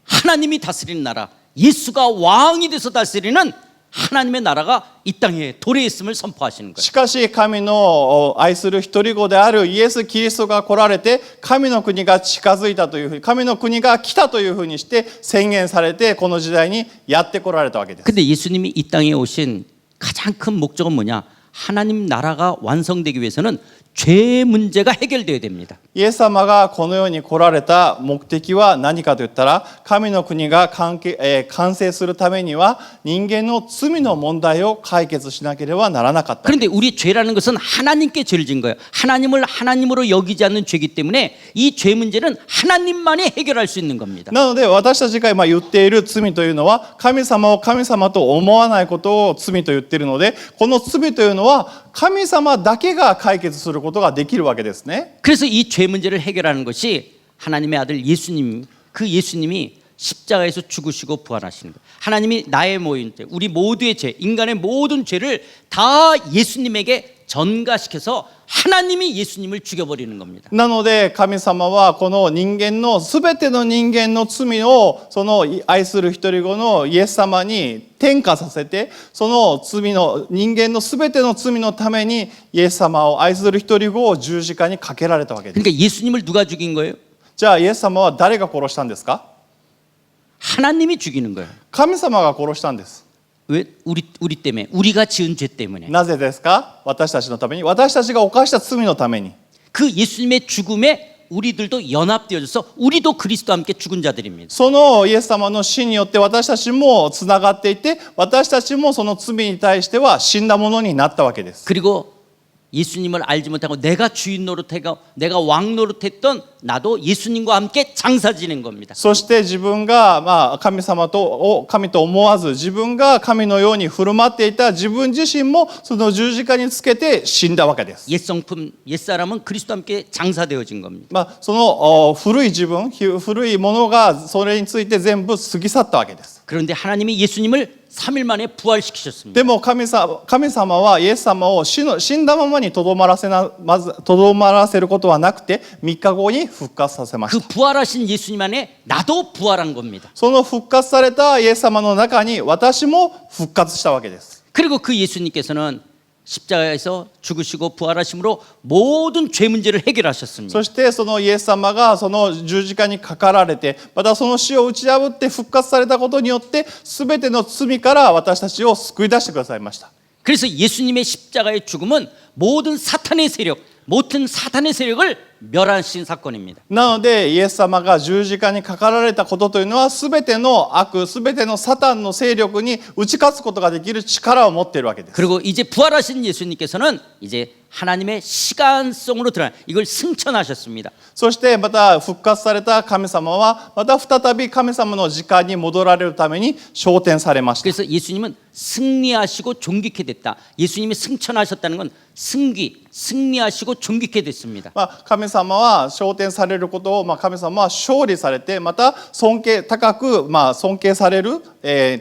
하나님이 다스리는 나라, 예수가 왕이 돼서 다스리는 하나님의 나라가 이 땅에 도래했음을 선포하시는 거예요. しかし神の愛する一人子であるイエス・キリストが来られて神の国が近づいたというふうに神の国が来たというふうにして宣言されてこの時代にやって来られたわけです。 근데 예수님이 이 땅에 오신 가장 큰 목적은 뭐냐? 하나님 나라가 완성되기 위해서는 죄의 문제가 해결되어야 됩니다. イエス様がこの世に来られた目的は何かといったら神の国が完成するためには人間の罪の問題を解決しなければならなかった。 그런데 우리 죄라는 것은 하나님께 죄를 진 거예요. 하나님을 하나님으로 여기지 않는 죄이기 때문에 이 죄 문제는 하나님만이 해결할 수 있는 겁니다. なので私たちが今言っている罪というのは神様を神様と思わないことを罪と言っているのでこの罪というのは神様だけが解決することができるわけですね。 그래서 이 죄 문제를 해결하는 것이 하나님의 아들 예수님, 그 예수님이 십자가에서 죽으시고 부활하시는 거예요. 하나님이 나의 모인 죄, 우리 모두의 죄, 인간의 모든 죄를 다 예수님에게 전가시켜서 하나님이 예수님을 죽여버리는 겁니다. なので神様はこの人間の全ての人間の罪をその愛する一人子のイエス様に転嫁させてその罪の人間の全ての罪のためにイエス様を愛する一人子を十字架にかけられたわけです。 그러니까 예수님을 누가 죽인 거예요? じゃあイエス様は誰が殺したんですか？ 하나님이 죽이는 거예요. 神様が殺したんです。 왜? 우리 때문에, 우리가 지은 죄 때문에. なぜですか？私たちのために私たちが犯した罪のために 그 예수님의 죽음에 우리들도 연합되어져서 우리도 그리스도와 함께 죽은 자들입니다. そのイエス様の死によって私たちもつながっていて私たちもその罪に対しては死んだものになったわけです。 그리고 예수님을 알지 못하고 내가 주인 노릇하고 내가 왕 노릇했던 나도 예수님과 함께 장사 지낸 겁니다. そして自分が、神様と神と思わず自分が神のように振る舞っていた自分自身もその十字架につけて死んだわけです。 옛성품 옛사람은 그리스도와 함께 장사되어진 겁니다. その古い自分、古いものがそれについて全部過ぎ去ったわけです。 그런데 하나님이 예수님을 3일 만에 부활시키셨습니다. でも神様はイエス様を死んだままにとどまらせることはなくて3日後に復活させまし 그 た。 부활하신 예수님 안에 나도 부활한 겁니다. その復活されたイエス様の中に私も復活したわけです。 그리고 그 예수님께서는 십자가에서 죽으시고 부활하심으로 모든 죄 문제를 해결하셨습니다. そしてそのイエス様がその十字架にかかられてまたその死を打ち破って復活されたことによって全ての罪から私たちを救い出してくださいました。 그래서 예수님의 십자가의 죽음은 모든 사탄의 세력을 멸하신 사건입니다. なのでイエス様が十字架にかかられたことというのは全ての悪、全てのサタンの勢力に打ち勝つことができる力を持っているわけです。 그리고 이제 부활하신 예수님께서는 이제 하나님의 시간성으로 드러난 이걸 승천하셨습니다. そしてまた復活された神様はまた再び神様の時間に戻られるために昇天されました。 그래서 예수님은 승리하시고 존귀케 됐다. 예수님이 승천하셨다는 건 승리하시고 존귀케 됐습니다. 神様は昇天されることを、神様は勝利されてまた高く、尊敬される、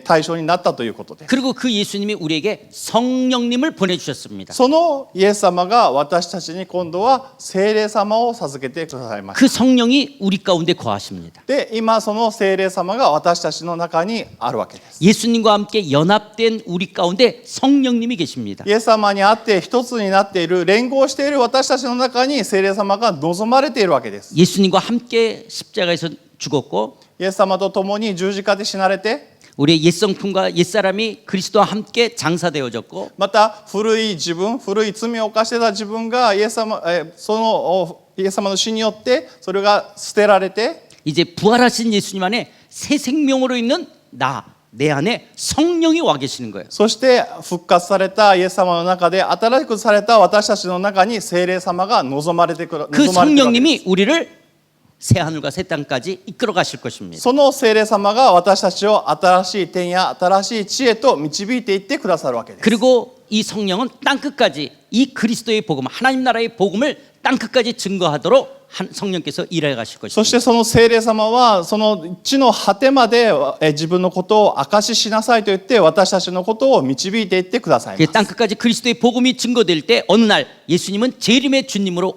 対象になったということです。 그리고 그 예수님이 우리에게 성령님을 보내주셨습니다. そのイエス様が私たちに今度は聖霊様を授けてくださいました。 그 성령이 우리 가운데 거하십니다. で今その聖霊様が私たちの中にあるわけです。 예수님과 함께 연합된 우리 가운데 성령님이 계십니다. イエス様にあって一つになっている連合している私たちの中に聖霊様が望まれているわけです。 예수님과 함께 십자가에서 죽었고 イエス様と共に十字架で死なれて 우리의 옛성품과 옛사람이 그리스도와 함께 장사되어졌고 また古い自分、古い罪を犯していた自分がイエス様の死によってそれが捨てられて 이제 부활하신 예수님 안에 새 생명으로 있는 내 안에 성령이 와 계시는 거예요. そして復活されたイエス様の中で新しくされた私たちの中に聖霊様が望まれてくる。 그 성령님이 우리를 새 하늘과 새 땅까지 이끌어 가실 것입니다. その聖霊様が私たちを新しい天や新しい地へと導いていってくださるわけです。 그리고 이 성령은 땅 끝까지 이 그리스도의 복음, 하나님 나라의 복음을 땅 끝까지 증거하도록 성령께서 일해 가실 そし 것입니다. てその聖霊様はその地の果てまで自分のことを証ししなさいと言って私たちのことを導いていってくださいます。 땅 끝까지 그리스도의 복음이 증거될 때 어느 날 예수님은 재림의 주님으로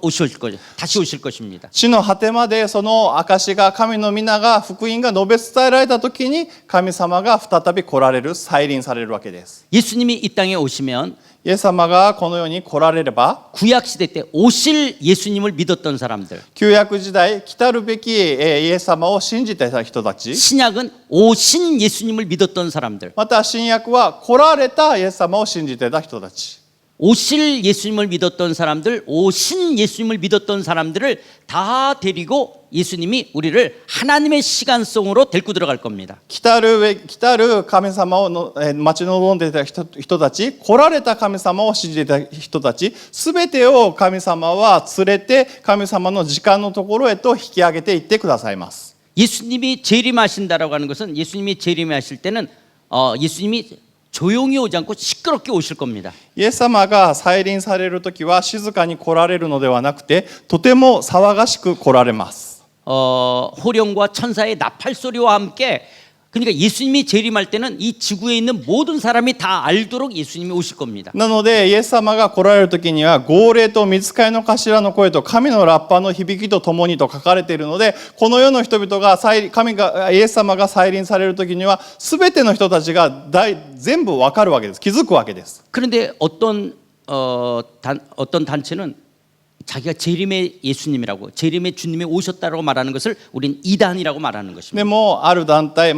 다시 오실 것입니다. 地の果てまでその証が神の皆が福音が述べ伝えられた時に神様が再び来られる、再臨されるわけです。 예수님이 이 땅에 오시면 イエス様がこの世に来られれば 구약 시대 때 오실 예수님을 믿었던 사람들, 旧約時代来たるべきイエス様を信じていた人たち 신약은 오신 예수님을 믿었던 사람들, また新約は来られたイエス様を信じていた人たち 오실 예수님을 믿었던 사람들, 오신 예수님을 믿었던 사람들을 다 데리고 예수님이 우리를 하나님의 시간성으로 데리고 들어갈 겁니다. 来たる神様を待ち望んでいた人たち、来られた神様を信じていた人たち、すべてを神様は連れて神様の時間のところへと引き上げていってくださいます。 예수님이 재림하신다라고 하는 것은 예수님이 재림하실 때는 예수님이 조용히 오지 않고 시끄럽게 오실 겁니다. イエス様が再臨されるときは静かに来られるのではなくて、とても騒がしく来られます。 호령과 천사의 나팔 소리와 함께 그러니까 예수님이 재림할 때는 이 지구에 있는 모든 사람이 다 알도록 예수님이 오실 겁니다. なのでイエス様が来られるときには号令と御使いの頭の声と神のラッパの響きとともにと書かれているので、この世の人々がイエス様が再臨されるときには全ての人たちが全部わかるわけです。気づくわけです。 그런데 어떤 단체는 자기가 재림의 예수님이라고 재림의 주님이 오셨다고 말하는 것을 우린 이단이라고 말하는 것입니다. でもある団体、異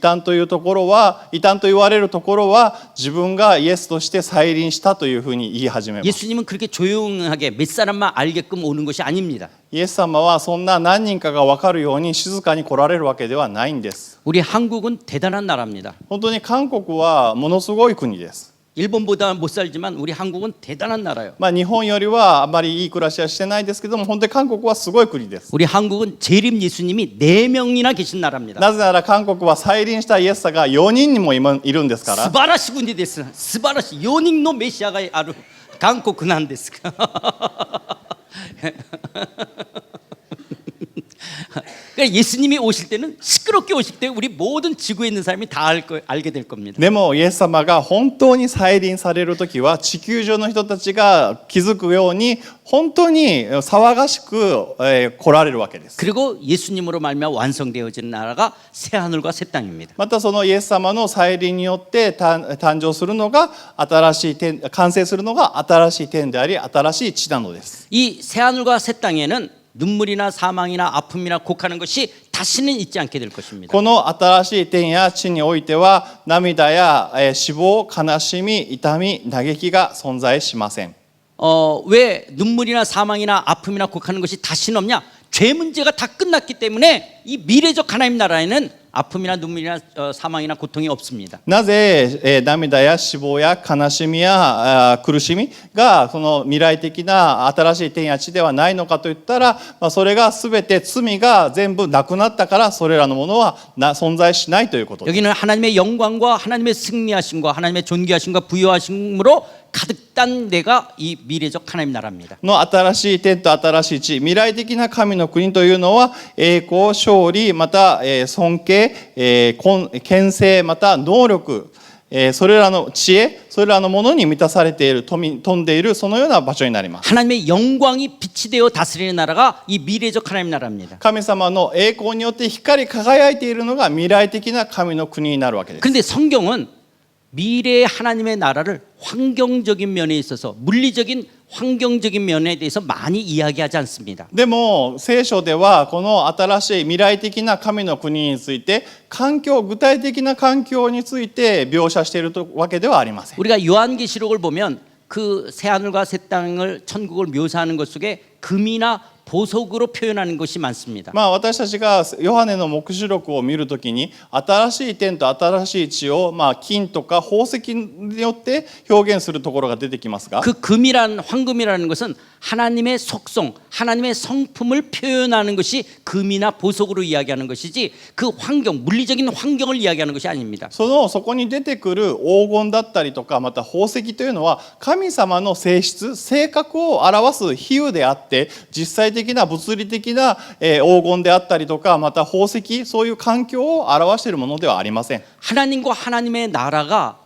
端というところは、異端と言われるところは自分がイエスとして再臨したというふうに言い始めます。 예수님은 그렇게 조용하게 몇 사람만 알게끔 오는 것이 아닙니다. イエス様はそんな何人かが分かるように静かに来られるわけではないんです。 우리 한국은 대단한 나라입니다. 本当に韓国はものすごい国です。 일본보다 못 살지만 우리 한국은 대단한 나라예요. まあ、日本よりはあまりいい暮らしはしてないですけども、本当に韓国はすごい国です。 우리 한국은 재림 예수님이 4명이나 계신 나라입니다. なぜなら韓国は再臨したイエス様が4人にも今いるんですから。 스바라시 군이 됐어. 스바라시 요닝노 메시아가 아루 한국 난です. 그러니까 예수님이 오실 때는 시끄럽게 오실 때 우리 모든 지구에 있는 사람이 다 알게 될 겁니다. でもイエス様が本当に再臨される時は地球上の人たちが気づくように本当に騒がしく来られるわけです。 그리고 예수님으로 말미암아 완성되어지는 나라가 새 하늘과 새 땅입니다. またそのイエス様の再臨によって誕生するのが新しい天、完成するのが新しい天であり新しい地なのです。 이 새 하늘과 새 땅에는 눈물이나 사망이나 아픔이나 곡하는 것이 다시는 있지 않게 될 것입니다. この新しい天や地においては涙や死亡、悲しみ、痛み、嘆きが存在しません。 왜 눈물이나 사망이나 아픔이나 곡하는 것이 다시는 없냐? 죄 문제가 다 끝났기 때문에 이 미래적 하나님 나라에는 아픔이나 눈물이나 사망이나 고통이 없습니다. なぜ涙や死亡や悲しみや苦しみがその未来的な新しい天や地ではないのかといったら、それが全て罪が全部なくなったからそれらのものは存在しないということです。 여기는 하나님의 영광과 하나님의 승리하심과 하나님의 존귀하심과 부여하심으로 가득 단 데가 이 미래적 하나님 나라입니다. の新しい天と新しい地、未来的な神の国というのは栄光、勝利、また尊敬、権勢、また能力、それらの知恵、それらのものに満たされている、富んでいるそのような場所になります。 하나님의 영광이 빛이 되어 다스리는 나라가 이 미래적 하나님 나라입니다. 神様の栄光によって光り輝いているのが未来的な神の国になるわけです。 그런데 성경은 미래의 하나님의 나라를 환경적인 면에 있어서 물리적인 환경적인 면에 대해서 많이 이야기하지 않습니다. でも聖書ではこの新しい未来的な神の国について具体的な環境について描写しているわけではありません。 우리가 요한계시록을 보면 그 새 하늘과 새 땅을 천국을 묘사하는 것 속에 금이나 보석으로 표현하는 것이 많습니다. 私たちがヨハネの黙示録を見るときに新しい天と新しい地を金とか宝石によって表現するところが出てきますが 그 금이란 황금이라는 것은 하나님의 속성, 하나님의 성품을 표현하는 것이 금이나 보석으로 이야기하는 것이지 그 환경, 물리적인 환경을 이야기하는 것이 아닙니다. そこに出てくる黄金だったりとかまた宝石というのは神様の性質、性格を表す比喩であって実際的な物理的な黄金であったりとかまた宝石そういう環境を表しているものではありません。 하나님과 하나님의 나라가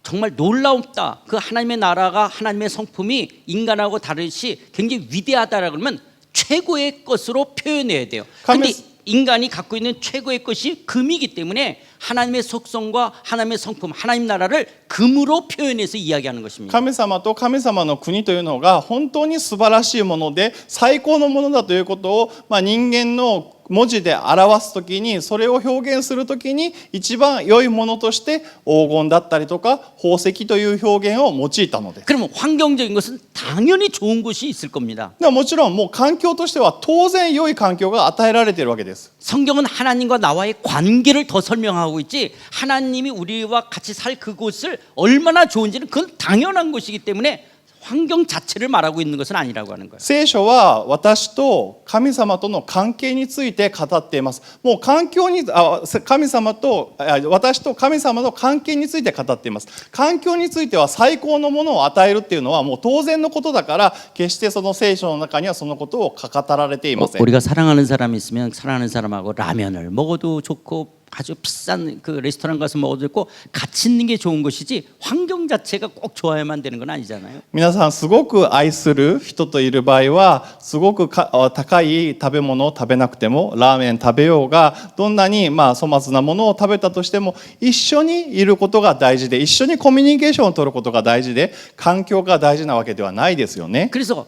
정말 놀라웠다. 그 하나님의 나라가 하나님의 성품이 인간하고 다르시 굉장히 위대하다라 그러면 최고의 것으로 표현해야 돼요. 그런데 인간이 갖고 있는 최고의 것이 금이기 때문에 하나님의 속성과 하나님의 성품, 하나님 나라를 금으로 표현해서 이야기하는 것입니다. 神様と神様の国というのが本当に素晴らしいもので最高のものだということを、人間の文字で表すときにそれを表現するときに一番良いものとして黄金だったりとか宝石という表現を用いたのです。 그러면 환경적인 것은 당연히 좋은 것이 있을 겁니다. もちろんもう環境としては当然良い環境が与えられているわけです。 성경은 하나님과 나와의 관계를 더 설명하고 있지 하나님이 우리와 같이 살 그곳을 얼마나 좋은지는 그건 당연한 것이기 때문에 환경 자체를 말하고 있는 것은 아니라고 하는 거예요. 聖書は私と神様との関係について語っています。もう神様と私と神様の関係について語っています。環境については最高のものを与えるっていうのはもう当然のことだから決してその聖書の中にはそのことを語られていません。 우리가 사랑하는 사람이 있으면 사랑하는 사람하고 라면을 먹어도 좋고 아주 비싼 그 레스토랑 가서 먹어도 좋고 같이 있는 게 좋은 것이지 환경 자체가 꼭 좋아야만 되는 건 아니잖아요. 皆さんすごく愛する人といる場合はすごく高い食べ物を食べなくてもラーメン食べようがどんなに粗末なものを食べたとしても一緒にいることが大事で一緒にコミュニケーションを取ることが大事で環境が大事なわけではないですよね。 그래서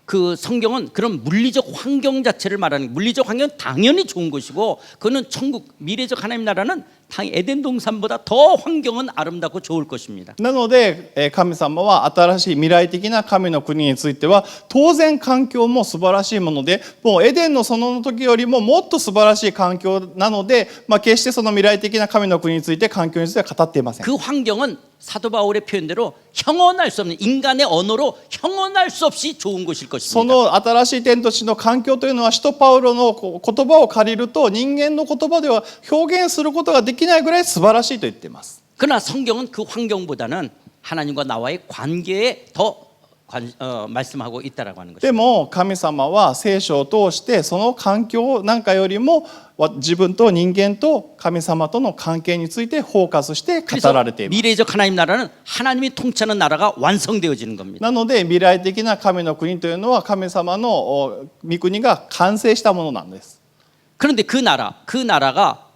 그 성경은 그런 물리적 환경 자체를 말하는 물리적 환경은 당연히 좋은 것이고 그거는 천국 미래적 하나님 나라는 에덴 동산보다 더 환경은 아름답고 좋을 것입니다. なので神様は新しい未来的な神の国については当然環境も素晴らしいもので、もうエデンの園の時よりももっと素晴らしい環境なので、決してその未来的な神の国について環境については語っていません。 그 환경은 사도 바울의 표현대로 형언할 수 없는 인간의 언어로 형언할 수 없이 좋은 것일 そ 것입니다. の新しい天と地の環境というのは使徒パウロの言葉を借りると人間の言葉では表現することができないぐらい素晴らしいと言っています。 그러나 성경은 그 환경보다는 하나님과 나와의 관계에 더 말씀하고 있다라고 하는 것입니다. でも神様は聖書を通してその環境なんかよりも自分と人間と神様との関係についてフォーカスして語 그래서 られています。 미래적 하나님 나라는 하나님이 통치하는 나라가 완성되어지는 겁니다. なので未来的な神の国というのは神様の御国が完成したものなんです。 그런데 그 나라가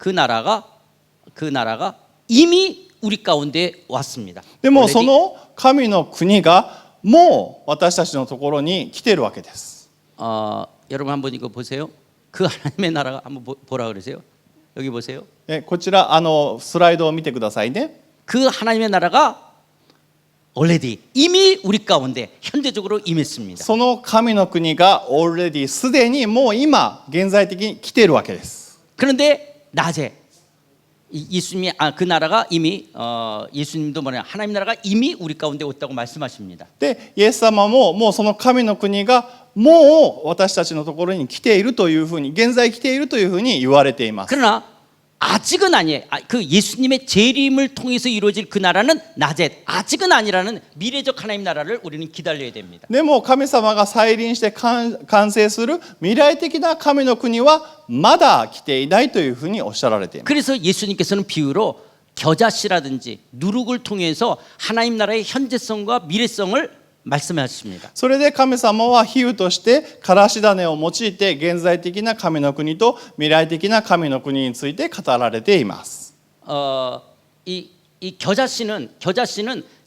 이미 우리 가운데 왔습니다. でも already その神の国がもう私たちのところに来ているわけです。 여러분 한번 이거 보세요. 그 하나님의 나라가 한번 보라 그러세요. 여기 보세요. こちらスライドを見てくださいね。 그 하나님의 나라가 already 이미 우리 가운데 현재적으로 임했습니다. その神の国が already すでにもう今現在的に来ているわけです。 그런데 낮에 예수님이 그 나라가 이미 예수님도 뭐냐 하나님 나라가 이미 우리 가운데 왔다고 말씀하십니다. でイエス様ももうその神の国がもう私たちのところに来ているというふうに現在来ているというふうに言われています。 그러나 아직은 아니에요. 그 예수님의 재림을 통해서 이루어질 그 나라는 낮에 아직은 아니라는 미래적 하나님 나라를 우리는 기다려야 됩니다. でも神様が再臨して完成する未来的な神の国はまだ来ていないというふうにおっしゃられています。 그래서 예수님께서는 비유로 겨자씨라든지 누룩을 통해서 하나님 나라의 현재성과 미래성을 말씀하십니다. それで神様は比喩としてからし種を用いて現在的な神の国と未来的な神の国について語られています。 이 겨자씨는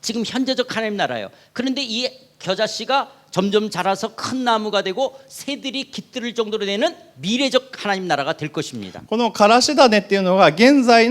지금 현재적 하나님 나라예요. 그런데 이 겨자씨가 점점 자라서 큰 나무가 되고 새들이 깃들을 정도로 되는 미래적 하나님 나라가 될 것입니다. このからし種っていうのが現在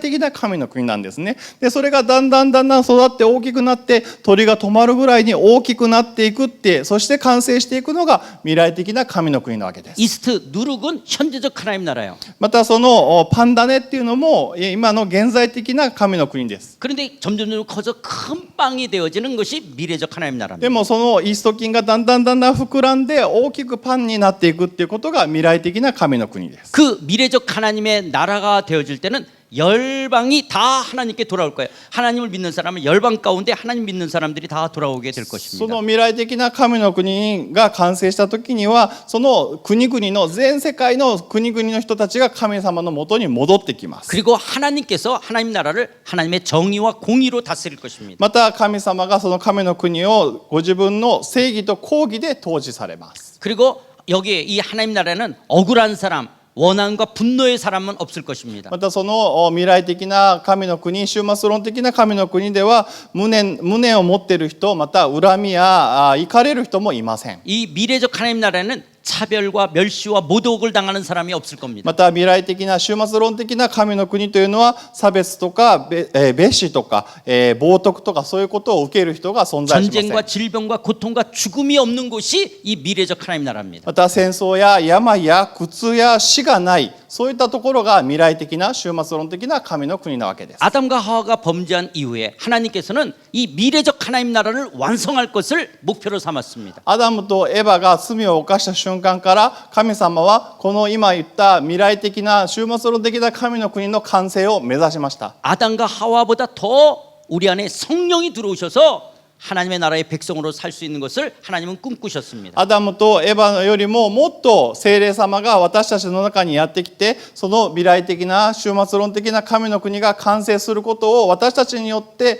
的な神の国なんですね。でそれがだんだん育って大きくなって鳥が止まるぐらいに大きくなっていくって、そして完成していくのが未来的な神の国なわけです。 이스트 누룩은 현재적 하나님 나라예요. またそのパン種っていうのも今の現在的な神の国です。 그런데 점점 커서 큰 빵이 되어지는 것이 미래적 하나님 で 나라입니다. もそのイースト菌がだんだん膨らんで大きくパンになっていくっていうことが未来的な神の国です。 그 미래적 하나님의 나라가 되어질 때는 열방이 다 하나님께 돌아올 거예요. 하나님을 믿는 사람은 열방 가운데 하나님 믿는 사람들이 다 돌아오게 될 そ 것입니다. の未来的な神の国が完成した時にはその国々の全世界の国々の人たちが神様のもとに戻ってきます。 그리고 하나님께서 하나님 나라를 하나님의 정의와 공의로 다스릴 것입니다. また神様がその神の国をご自分の正義と公義で統治されます。 그리고 여기에 이 하나님 나라는 억울한 사람, 원한과 분노의 사람은 없을 것입니다. またその未来的な神の国、終末論的な神の国では無念を持っている人、また恨みや怒れる人もいません。 이 미래적 하나님 나라는 차별과 멸시와 모독을 당하는 사람이 없을 겁니다. また未来的な終末論的な神の国というのは差別とか蔑視とか冒涜とかそういうことを受ける人が存在しません。 전쟁과 질병과 고통과 죽음이 없는 곳이 이 미래적 하나님 나라입니다. また戦争や病や苦痛や死がないそういったところが未来的な終末論的な神の国なわけです。 아담과 하와가 범죄한 이후에 하나님께서는 이 미래적 하나님 나라를 완성할 것을 목표로 삼았습니다. アダムとエバが罪を犯した瞬間から神様はこの今言った未来的な終末論的な神の国の完成を目指しました。 아담과 하와보다 더 우리 안에 성령이 들어오셔서 하나님의 나라의 백성으로 살 수 있는 것을 하나님은 꿈꾸셨습니다. アダムとエバよりももっと聖霊様が私たちの中にやってきてその未来的な終末論的な神の国が完成することを私たちによって、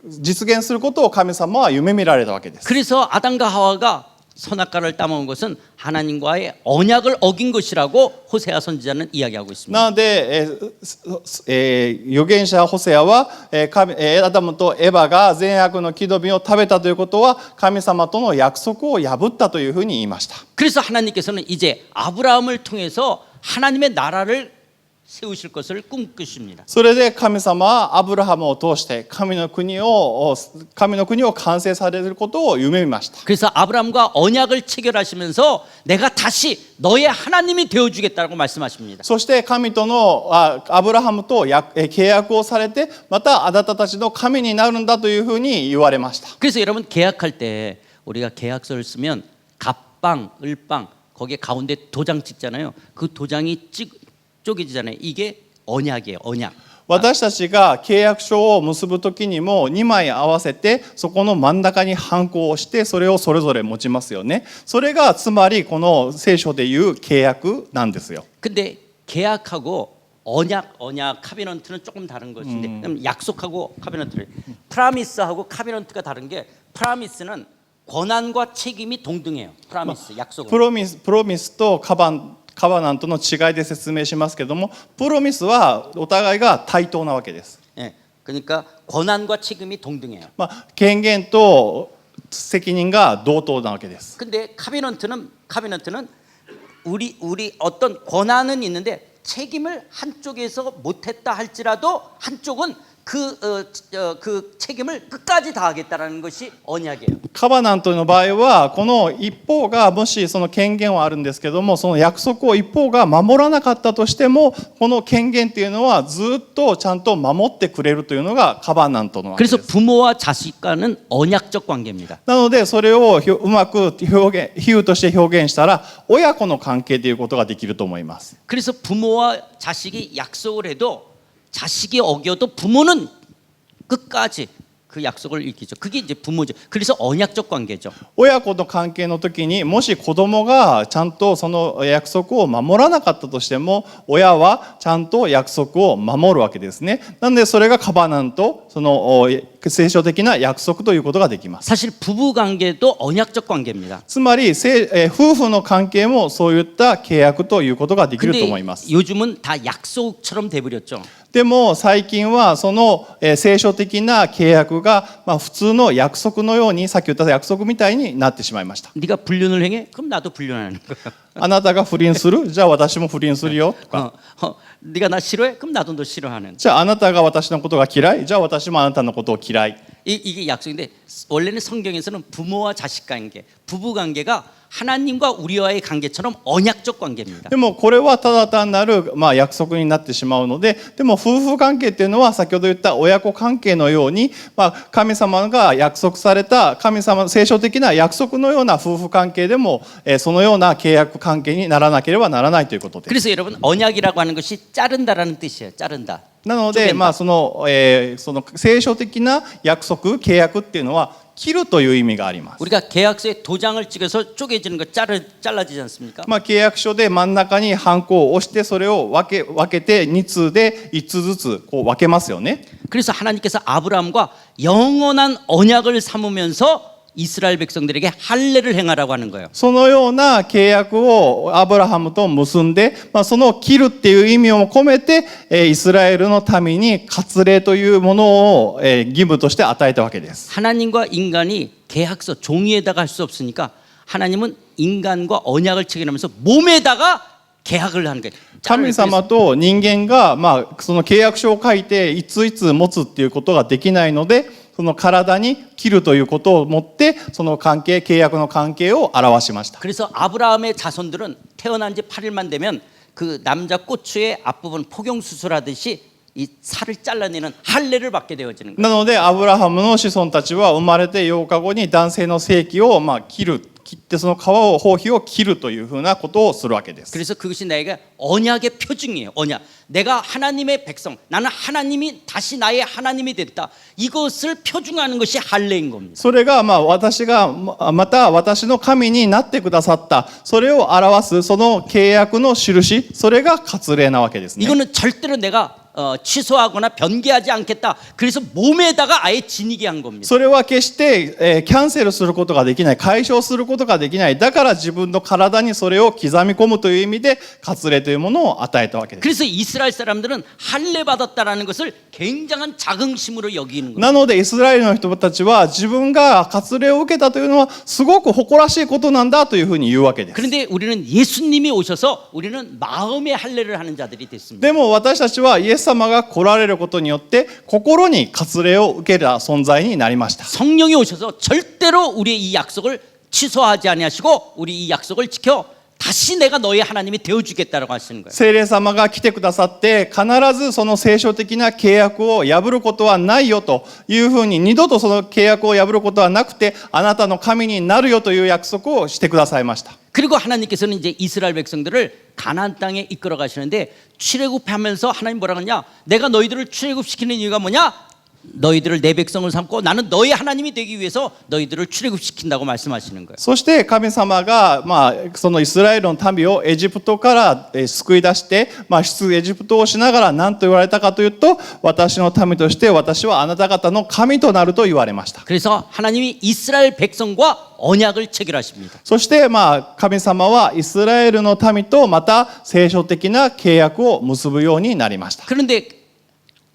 実現することを神様は夢見られたわけです。 그래서 아담과 하와가 선악과를 따먹은 것은 하나님과의 언약을 어긴 것이라고 호세아 선지자는 이야기하고 있습니다. なので、預言者ホセアは、アダムとエバが善悪の木の実を食べたということは神様との約束を破ったというふうに言いました。 그래서 하나님께서는 이제 아브라함을 통해서 하나님의 나라를 세우실 것을 꿈꾸십니다. それで神様はアブラハムを通して神の国を完成されることを夢見ました。 그래서 아브라함과 언약을 체결하시면서 내가 다시 너의 하나님이 되어주겠다고 말씀하십니다. そして神とのアブラハムと契約をされて、またあなたたちの神になるんだというふうに言われました。 그래서 여러분 계약할 때 우리가 계약서를 쓰면 갑방, 을방 거기에 가운데 도장 찍잖아요. 그 도장이 쪼개지잖아요. 이게 언약이에요. 언약. 私たちが契約書を結ぶ時にも2枚合わせてそこの真ん中にハンコをしてそれをそれぞれ持ちますよね。それがつまりこの聖書でいう契約なんですよ。 근데 계약하고 언약, 카비넌트는 조금 다른 것인데 그럼 약속하고 카비넌트를 프라미스하고 카비넌트가 다른 게 프라미스는 권한과 책임이 동등해요. 프라미스, 약속은. プロミスとカバナントの違いで説明しますけども、プロミスはお互いが対等なわけです。 예, 그러니까 권한과 책임이 동등해요. 権限と責任が同等なわけです。 근데 카비넌트는 우리 어떤 권한은 있는데 책임을 한쪽에서 못했다 할지라도 한쪽은 그 책임을 끝까지 다하겠다라는 것이 언약이에요. カバナントの場合はこの一方がもしその権限はあるんですけども、その約束を一方が守らなかったとしてもこの権限っていうのはずっとちゃんと守ってくれるというのがカバナントのわけで 그래서 す。 부모와 자식과는 언약적 관계입니다. なのでそれをうまく比喩として表現したら親子の関係ということができると思います。 그래서 부모와 자식이 약속을 해도 자식이 어겨도 부모는 끝까지 그 약속을 지키죠. 그게 이제 부모죠. 그래서 언약적 관계죠. 親子の関係の時にもし子供がちゃんとその約束を守らなかったとしても親はちゃんと約束を守るわけですね。なのでそれがカバナント、その聖書的な約束ということができます。 사실 부부 관계도 언약적 관계입니다. つまり夫婦の関係もそういった契約ということができると 근데 思います。 요즘은 다 약속처럼 돼버렸죠. でも最近はその聖書的な契約が普通の約束のように、さっき言った約束みたいになってしまいました。 네가 불륜을 행해? 그럼 나도 불륜하는 거야. あなたが不倫する、じゃあ私も不倫するよとか、 네가 나 싫어해? 그럼 나도 너 싫어하는. じゃああなたが私のことが嫌い、じゃあ私もあなたのことを嫌い。 이게 약속인데 원래는 성경에서는 부모와 자식 관계, 부부 관계가 하나님과 우리와의 관계처럼 언약적 관계입니다. でもこれはただ単なる約束になってしまうので、でも夫婦関係っていうのは先ほど言った親子関係のように、神様が約束された聖書的な約束のような夫婦関係でもそのような契約関係にならなければならないということです。 그래서 여러분 언약이라고 하는 것이 자른다라는 뜻이에요. 자른다. なのでその聖書的な約束契約っていうのは切るという意味があります。 우리가 계약서에 도장을 찍어서 쪼개지는 거 잘라지지 않습니까? 契約書で真ん中にハンコを押してそれを分けて2通で1通ずつこう分けますよね。 그래서 하나님께서 아브라함과 영원한 언약을 삼으면서 이스라엘 백성들에게 할례를 행하라고 하는 거예요. そのような契約をアブラハムと結んで、その切るっていう意味を込めてイスラエルの民に割礼というものを義務として与えたわけです。 하나님과 인간이 계약서 종이에다가 할 수 없으니까 하나님은 인간과 언약을 체결하면서 몸에다가 계약을 하는 거예요. 神様と人間がその契約書を書いていついつ持つっていうことができないので、その体に切るということをもってその契約の関係を表しました。 그래서 아브라함의 자손들은 태어난 지 8일만 되면 그 남자 꼬추의 앞부분 포경 수술하듯이 이 살을 잘라내는 할례를 받게 되어지는 거예요. なのでアブラハムの子孫たちは生まれて8日後に男性の性器を切ってその包皮を切るというふうなことをするわけです。 그래서 그것이 나에게 언약의 표징이에요. 언약. 내가 하나님의 백성, 나는 하나님이 다시 나의 하나님이 됐다. 이것을 표징하는 것이 할례인 겁니다. それが私がまた私の神になってくださった、それを表すその契約の印、それが割礼なわけですね。 이거는 절대로 내가 취소하거나 변개하지 않겠다. 그래서 몸에다가 아예 지니게 한 겁니다. それは決して、キャンセルすることができない、解消することができない。だから自分の体にそれを刻み込むという意味で割礼というものを与えたわけです。 그래서 이스라엘 사람들은 할례 받았다라는 것을 굉장한 자긍심으로 여기는 거예요. なのでイスラエルの人たちは自分が割礼を受けたというのはすごく誇らしいことなんだというふうに言うわけです。 그런데 우리는 예수님이 오셔서 우리는 마음의 할례를 하는 자들이 됐습니다. でも私たちはイエス様が来られることによって心に割礼を受けた存在になりました。 성령이 오셔서 절대로 우리의 이 약속을 취소하지 아니하시고 우리 이 약속을 지켜 다시 내가 너의 하나님이 되어주겠다라고 하시는 거예요. 聖霊様が来てくださって必ずその聖書的な契約を破ることはないよというふうに、二度とその契約を破ることはなくてあなたの神になるよという約束をしてくださいました。 그리고 하나님께서는 이제 이스라엘 백성들을 가나안 땅에 이끌어 가시는데 출애굽하면서 하나님 뭐라고 하냐? 내가 너희들을 출애굽시키는 이유가 뭐냐? 너희들을 내 백성을 삼고 나는 너의 하나님이 되기 위해서 너희들을 출애굽시킨다고 말씀하시는 거예요. そして神様が、そのイスラエルの民をエジプトから救い出して、出エジプトをしながら何と言われたかというと、私の民として私はあなた方の神となると言われました。 그래서 하나님이 이스라엘 백성과 언약을 체결하십니다. そして神様はイスラエルの民とまた聖書的な契約を結ぶようになりました。 그런데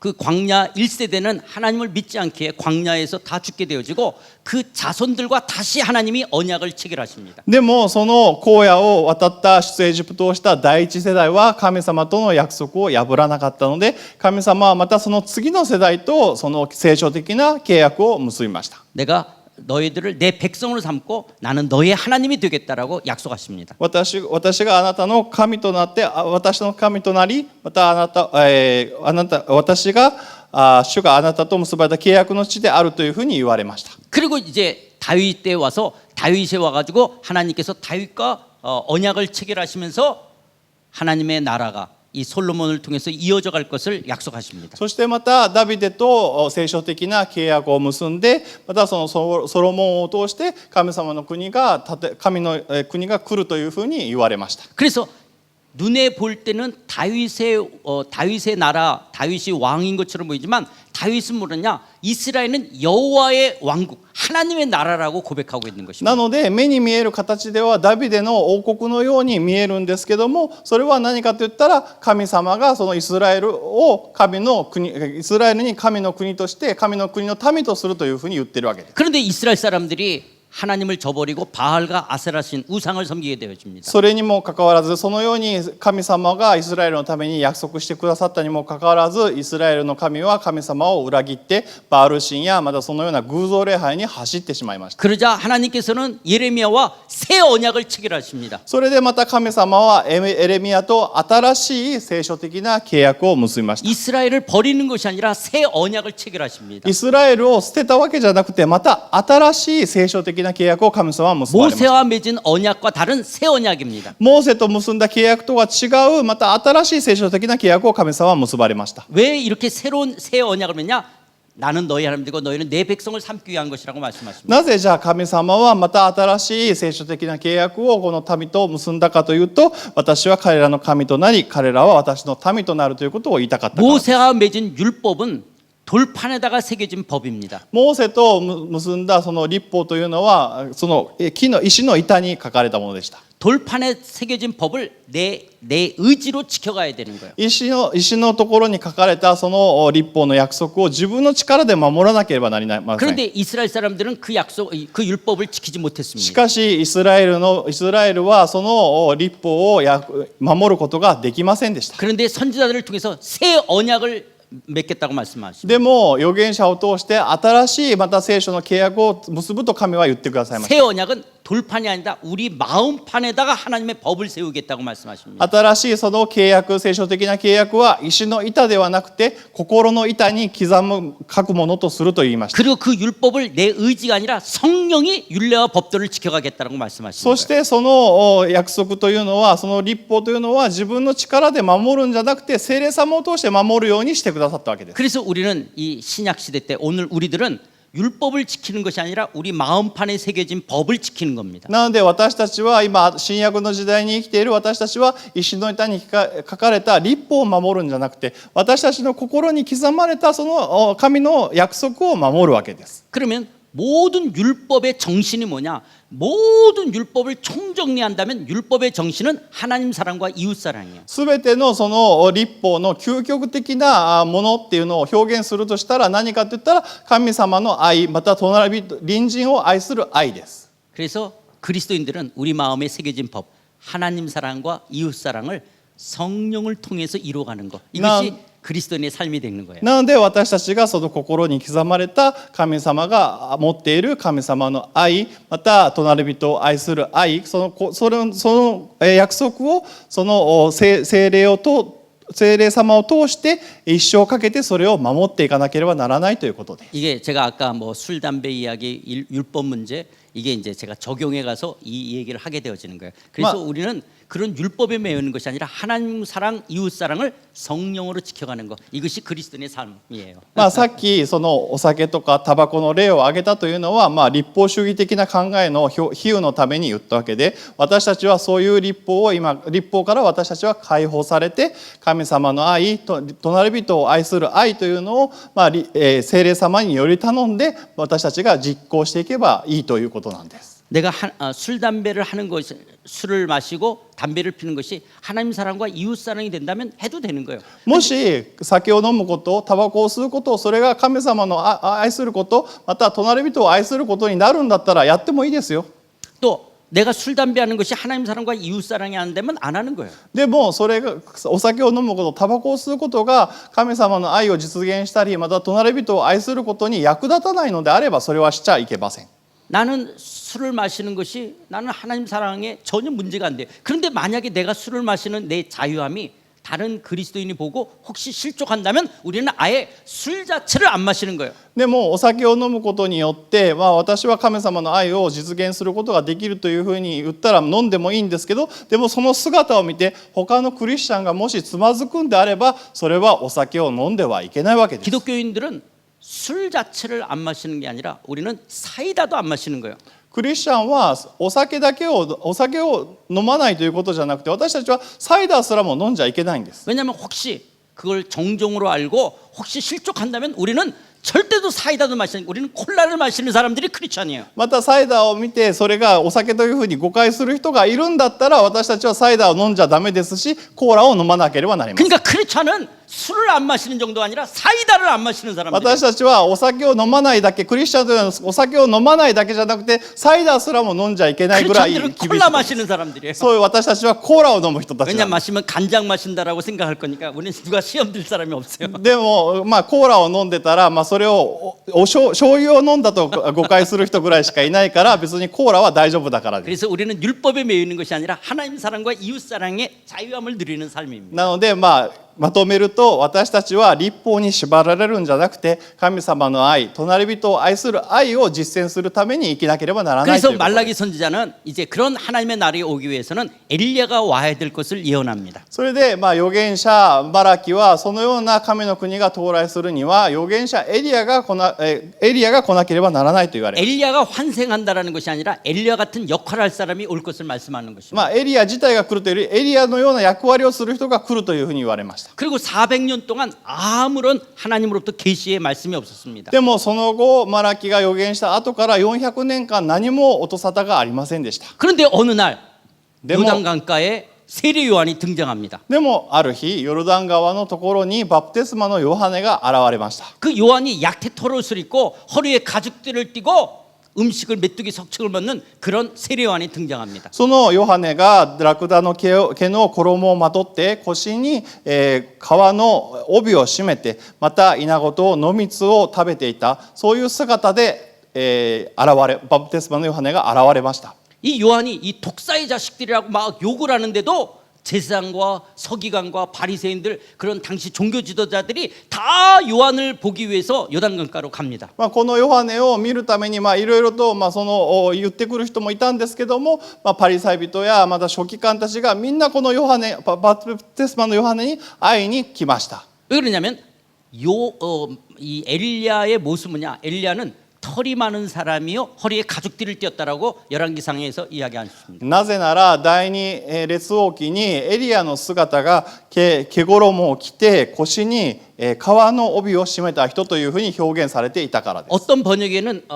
그 광야 1세대는 하나님을 믿지 않기에 광야에서 다 죽게 되어지고 그 자손들과 다시 하나님이 언약을 체결하십니다. でもその荒野を渡った出エジプトをした第一世代は神様との約束を破らなかったので、神様はまたその次の世代とその聖書的な契約を結びました。 내가 너희들을 내 백성으로 삼고 나는 너의 하나님이 되겠다라고 약속하십니다. 私があなたの神となって私の神となり、また私が主があなたと結ばれた契約の地であるというふうに言われました。 그리고 이제 다윗 때 와서 다윗에 와가지고 하나님께서 다윗과 언약을 체결하시면서 하나님의 나라가 이 솔로몬을 통해서 이어져 갈 것을 약속하십니다. そしてまたダビデと聖書的な契約を結んで、またそのソロモンを通して神様の国が神の国が来るというふうに言われました。 그래서 눈에 볼 때는 다윗의 나라, 다윗이 왕인 것처럼 보이지만 다윗은 뭐냐? 이스라엘은 여호와의 왕국, 하나님의 나라라고 고백하고 있는 것입니다. なので目に見える形ではダビデの王国のように見えるんですけども、それは何かといったら神様がそのイスラエルをイスラエルに神の国として神の国の民とするというふうに言ってるわけです。 그런데 이스라엘 사람들이 하나님을 저버리고 바알과 아세라신 우상을 섬기게 되어집니다. それにもかかわらず、そのように神様がイスラエルのために約束してくださったにもかかわらず、イスラエルの神は神様を裏切ってバール神やまたそのような偶像礼拝に走ってしまいました。 그러자 하나님께서는 예레미야와 새 언약을 체결하십니다. それでまた神様はエレミヤと新しい聖書的な契約を結びました。 이스라엘을 버리는 것이 아니라 새 언약을 체결하십니다. イスラエルを捨てたわけじゃなくて、また新しい聖書的な契約を神様は結ばれました。 모세와 맺은 언약과 다른 새 언약입니다. モーセと結んだ契約とは違う、また新しい聖書的な契約を神様は結ばれました。 왜 이렇게 새로운 새 언약을 맺냐? 나는 너희 하나님 되고 너희는 내 백성을 삼기 위한 것이라고 말씀하십니다. なぜじゃあ神様はまた新しい聖書的な契約をこの民と結んだかというと、私は彼らの神となり彼らは私の民となるということを言いたかったからです。 모세와 맺은 율법은 돌판에다가 새겨진 법입니다. モーセと結んだその律法というのはその石の板に書かれたものでした。 돌판에 새겨진 법을 내 의지로 지켜가야 되는 거예요. 石のところに書かれたその律法の約束を自分の力で守らなければなりません。 그런데 이스라엘 사람들은 그 율법을 지키지 し 못했습니다. かしイスラエルはその律法を守ることができませんでした。 그런데 선지자들을 통해서 새 언약을 맺겠다고 말씀하십니다. でも預言者を通して新しいまた聖書の契約を結ぶと神は言ってくださいました。 새 언약은 돌판이 아니라 우리 마음판에다가 하나님의 법을 세우겠다고 말씀하십니다. 新しいその契約、聖書的な契約は石の板ではなくて心の板に書くものとすると言いました。 그리고 그 율법을 내 의지가 아니라 성령이 율례와 법도를 지켜가겠다고 말씀하십니다. そしてその約束というのは、その律法というのは自分の力で守るんじゃなくて聖霊様を通して守るようにしてくださったわけです。 그래서 우리는 이 신약 시대 때 오늘 우리들은 율법을 지키는 것이 아니라 우리 마음판에 새겨진 법을 지키는 겁니다. なので私たちは今新約の時代に生きている私たちは石の板に書かれた律法を守るんじゃなくて、私たちの心に刻まれたその神の約束を守るわけです。 그러면 모든 율법의 정신이 뭐냐? 모든 율법을 총정리한다면 율법의 정신은 하나님 사랑과 이웃 사랑이에요. すべてのその律法の究極的なものっていうのを表現するとしたら何かといったら神様の愛、また隣人を愛する愛です。 그래서 그리스도인들은 우리 마음에 새겨진 법, 하나님 사랑과 이웃 사랑을 성령을 통해서 이루어가는 것. 이것이 그리스도인의 삶이 되는 거예요. なので私たちがその心に刻まれた神様が持っている神様の愛、また隣人を愛する愛、その約束をその聖霊様を通して一生かけてそれを守っていかなければならないということです。 이게 제가 아까 뭐 술, 담배 이야기, 율법 문제 이게 이제 제가 적용해 가서 이 얘기를 하게 되어지는 거예요. 그래서 우리는 그런 율법에 매이는 것이 아니라 하나님 사랑, 이웃 사랑을 성령으로 지켜가는 것. 이것이 그리스도인의 삶이에요. さっきそのお酒とかタバコの例を挙げたというのは、立法主義的な考えの比喩のために言ったわけで、私たちはそういう律法から私たちは解放されて神様の愛、隣人を愛する愛というのを、聖霊様により頼んで私たちが実行していけばいいということなんです。 내가 술, 담배를 하는 것이 술을 마시고 담배를 피는 것이 하나님 사랑과 이웃 사랑이 된다면 해도 되는 거예요. もし酒を飲むこと、タバコを吸うこと、それが神様の愛すること、また隣人を愛することになるんだったらやってもいいですよ。 또 내가 술, 담배 하는 것이 하나님 사랑과 이웃 사랑이 안 되면 안 하는 거예요. でもそれがお酒を飲むこと、タバコを吸うことが神様の愛を実現したり、また隣人を愛することに役立たないのであればそれはしちゃいけません。 나는 술을 마시는 것이 나는 하나님 사랑에 전혀 문제가 안 돼요. 그런데 만약에 내가 술을 마시는 내 자유함이 다른 그리스도인이 보고 혹시 실족한다면 우리는 아예 술 자체를 안 마시는 거예요. でもお酒を飲むことによって、私は神様の愛を実現することができるというふうに言ったら飲んでもいいんですけど、でもその姿を見て他のクリスチャンがもしつまずくんであればそれはお酒を飲んではいけないわけです。 기독교인들은 술 자체를 안 마시는 게 아니라 우리는 사이다도 안 마시는 거예요. クリスチャンはお酒を飲まないということじゃなくて、私たちはサイダーすらも飲んじゃいけないんです。 왜냐하면 혹시 그걸 정정으로 알고 혹시 실족한다면 우리는 절대도 사이다도 마시는 우리는 콜라를 마시는 사람들이 크리스찬이에요. またサイダーを見てそれがお酒というふうに誤解する人がいるんだったら、私たちはサイダーを飲んじゃダメですし、コーラを飲まなければなりません。 그러니까 크리스찬은 술을 안 마시는 정도가 아니라 사이다를 안 마시는 사람들. 私たちはお酒を飲まないだけ、クリスチャンというのはお酒を飲まないだけじゃなくてサイダーすらも飲んじゃいけないぐらい厳しい。 크리스찬들은 콜라 마시는 사람들이에요. そういう私たちはコーラを飲む人たち 왜냐 なんです。 마시면 간장 마신다라고 생각할 거니까 우리는 누가 시험 들 사람이 없어요. でもコーラを飲んでたら、それを醤油を飲んだと誤解する人ぐらいしかいないから別にコーラは大丈夫だからです。 그래서 우리는 율법에 매여 있는 것이 아니라 하나님 사랑과 이웃 사랑의 자유함을 누리는 삶입니다. なのでまとめると、私たちは律法に縛られるんじゃなくて神様の愛、隣人を愛する愛を実践するために生きなければならないと 그래서 いうことです。 말라기 선지자는 이제 그런 하나님의 날이 오기 위해서는 엘리야가 와야 될 것을 예언합니다. それで預言者マラキはそのような神の国が到来するには預言者エリアが来なければならないと言われます。 엘리야가 환생한다라는 것이 아니라 엘리야 같은 역할을 할 사람이 올 것을 말씀하는 것입니다. エリア自体が来るというよりエリアのような役割をする人が来るというふうに言われました。 그리고 400년 동안 아무런 하나님으로부터 계시의 말씀이 없었습니다. でもその後マラキが預言した後から400年間何も音沙汰がありませんでした。 그런데 어느 날でも 요단 강가에 세례 요한이 등장합니다. でもある日ヨルダン川のところにバプテスマのヨハネが現れました。 그 요한이 약태 털옷을 입고 허리에 가죽들을 띠고 음식을 메뚜기 석축을 먹는 그런 세례 요한이 등장합니다. そのヨハネがラクダの毛の衣をまとって腰に革の帯を締めて、また稲子と野蜜を食べていた、そういう姿でバプテスマのヨハネが現れました。 이 요한이 이 독사의 자식들이라고 막 욕을 하는데도 제사장과 서기관과 바리새인들 그런 당시 종교 지도자들이 다 요한을 보기 위해서 요단강가로 갑니다. このヨハネを見るためにいろいろとその言ってくる人もいたんですけども、パリサイ人やまた書記官たちがみんなこのバプテスマのヨハネに会いに来ました。 왜 그러냐면 이 엘리야의 모습은 엘리야는 털이 많은 사람이요 허리에 가죽띠를 띄었다라고 열왕기상에서 이야기하셨습니다. なぜなら第二列王記にエリアの姿が毛衣を着て腰に革の帯を締めた人というふうに表現されていたからです。 어떤 번역에는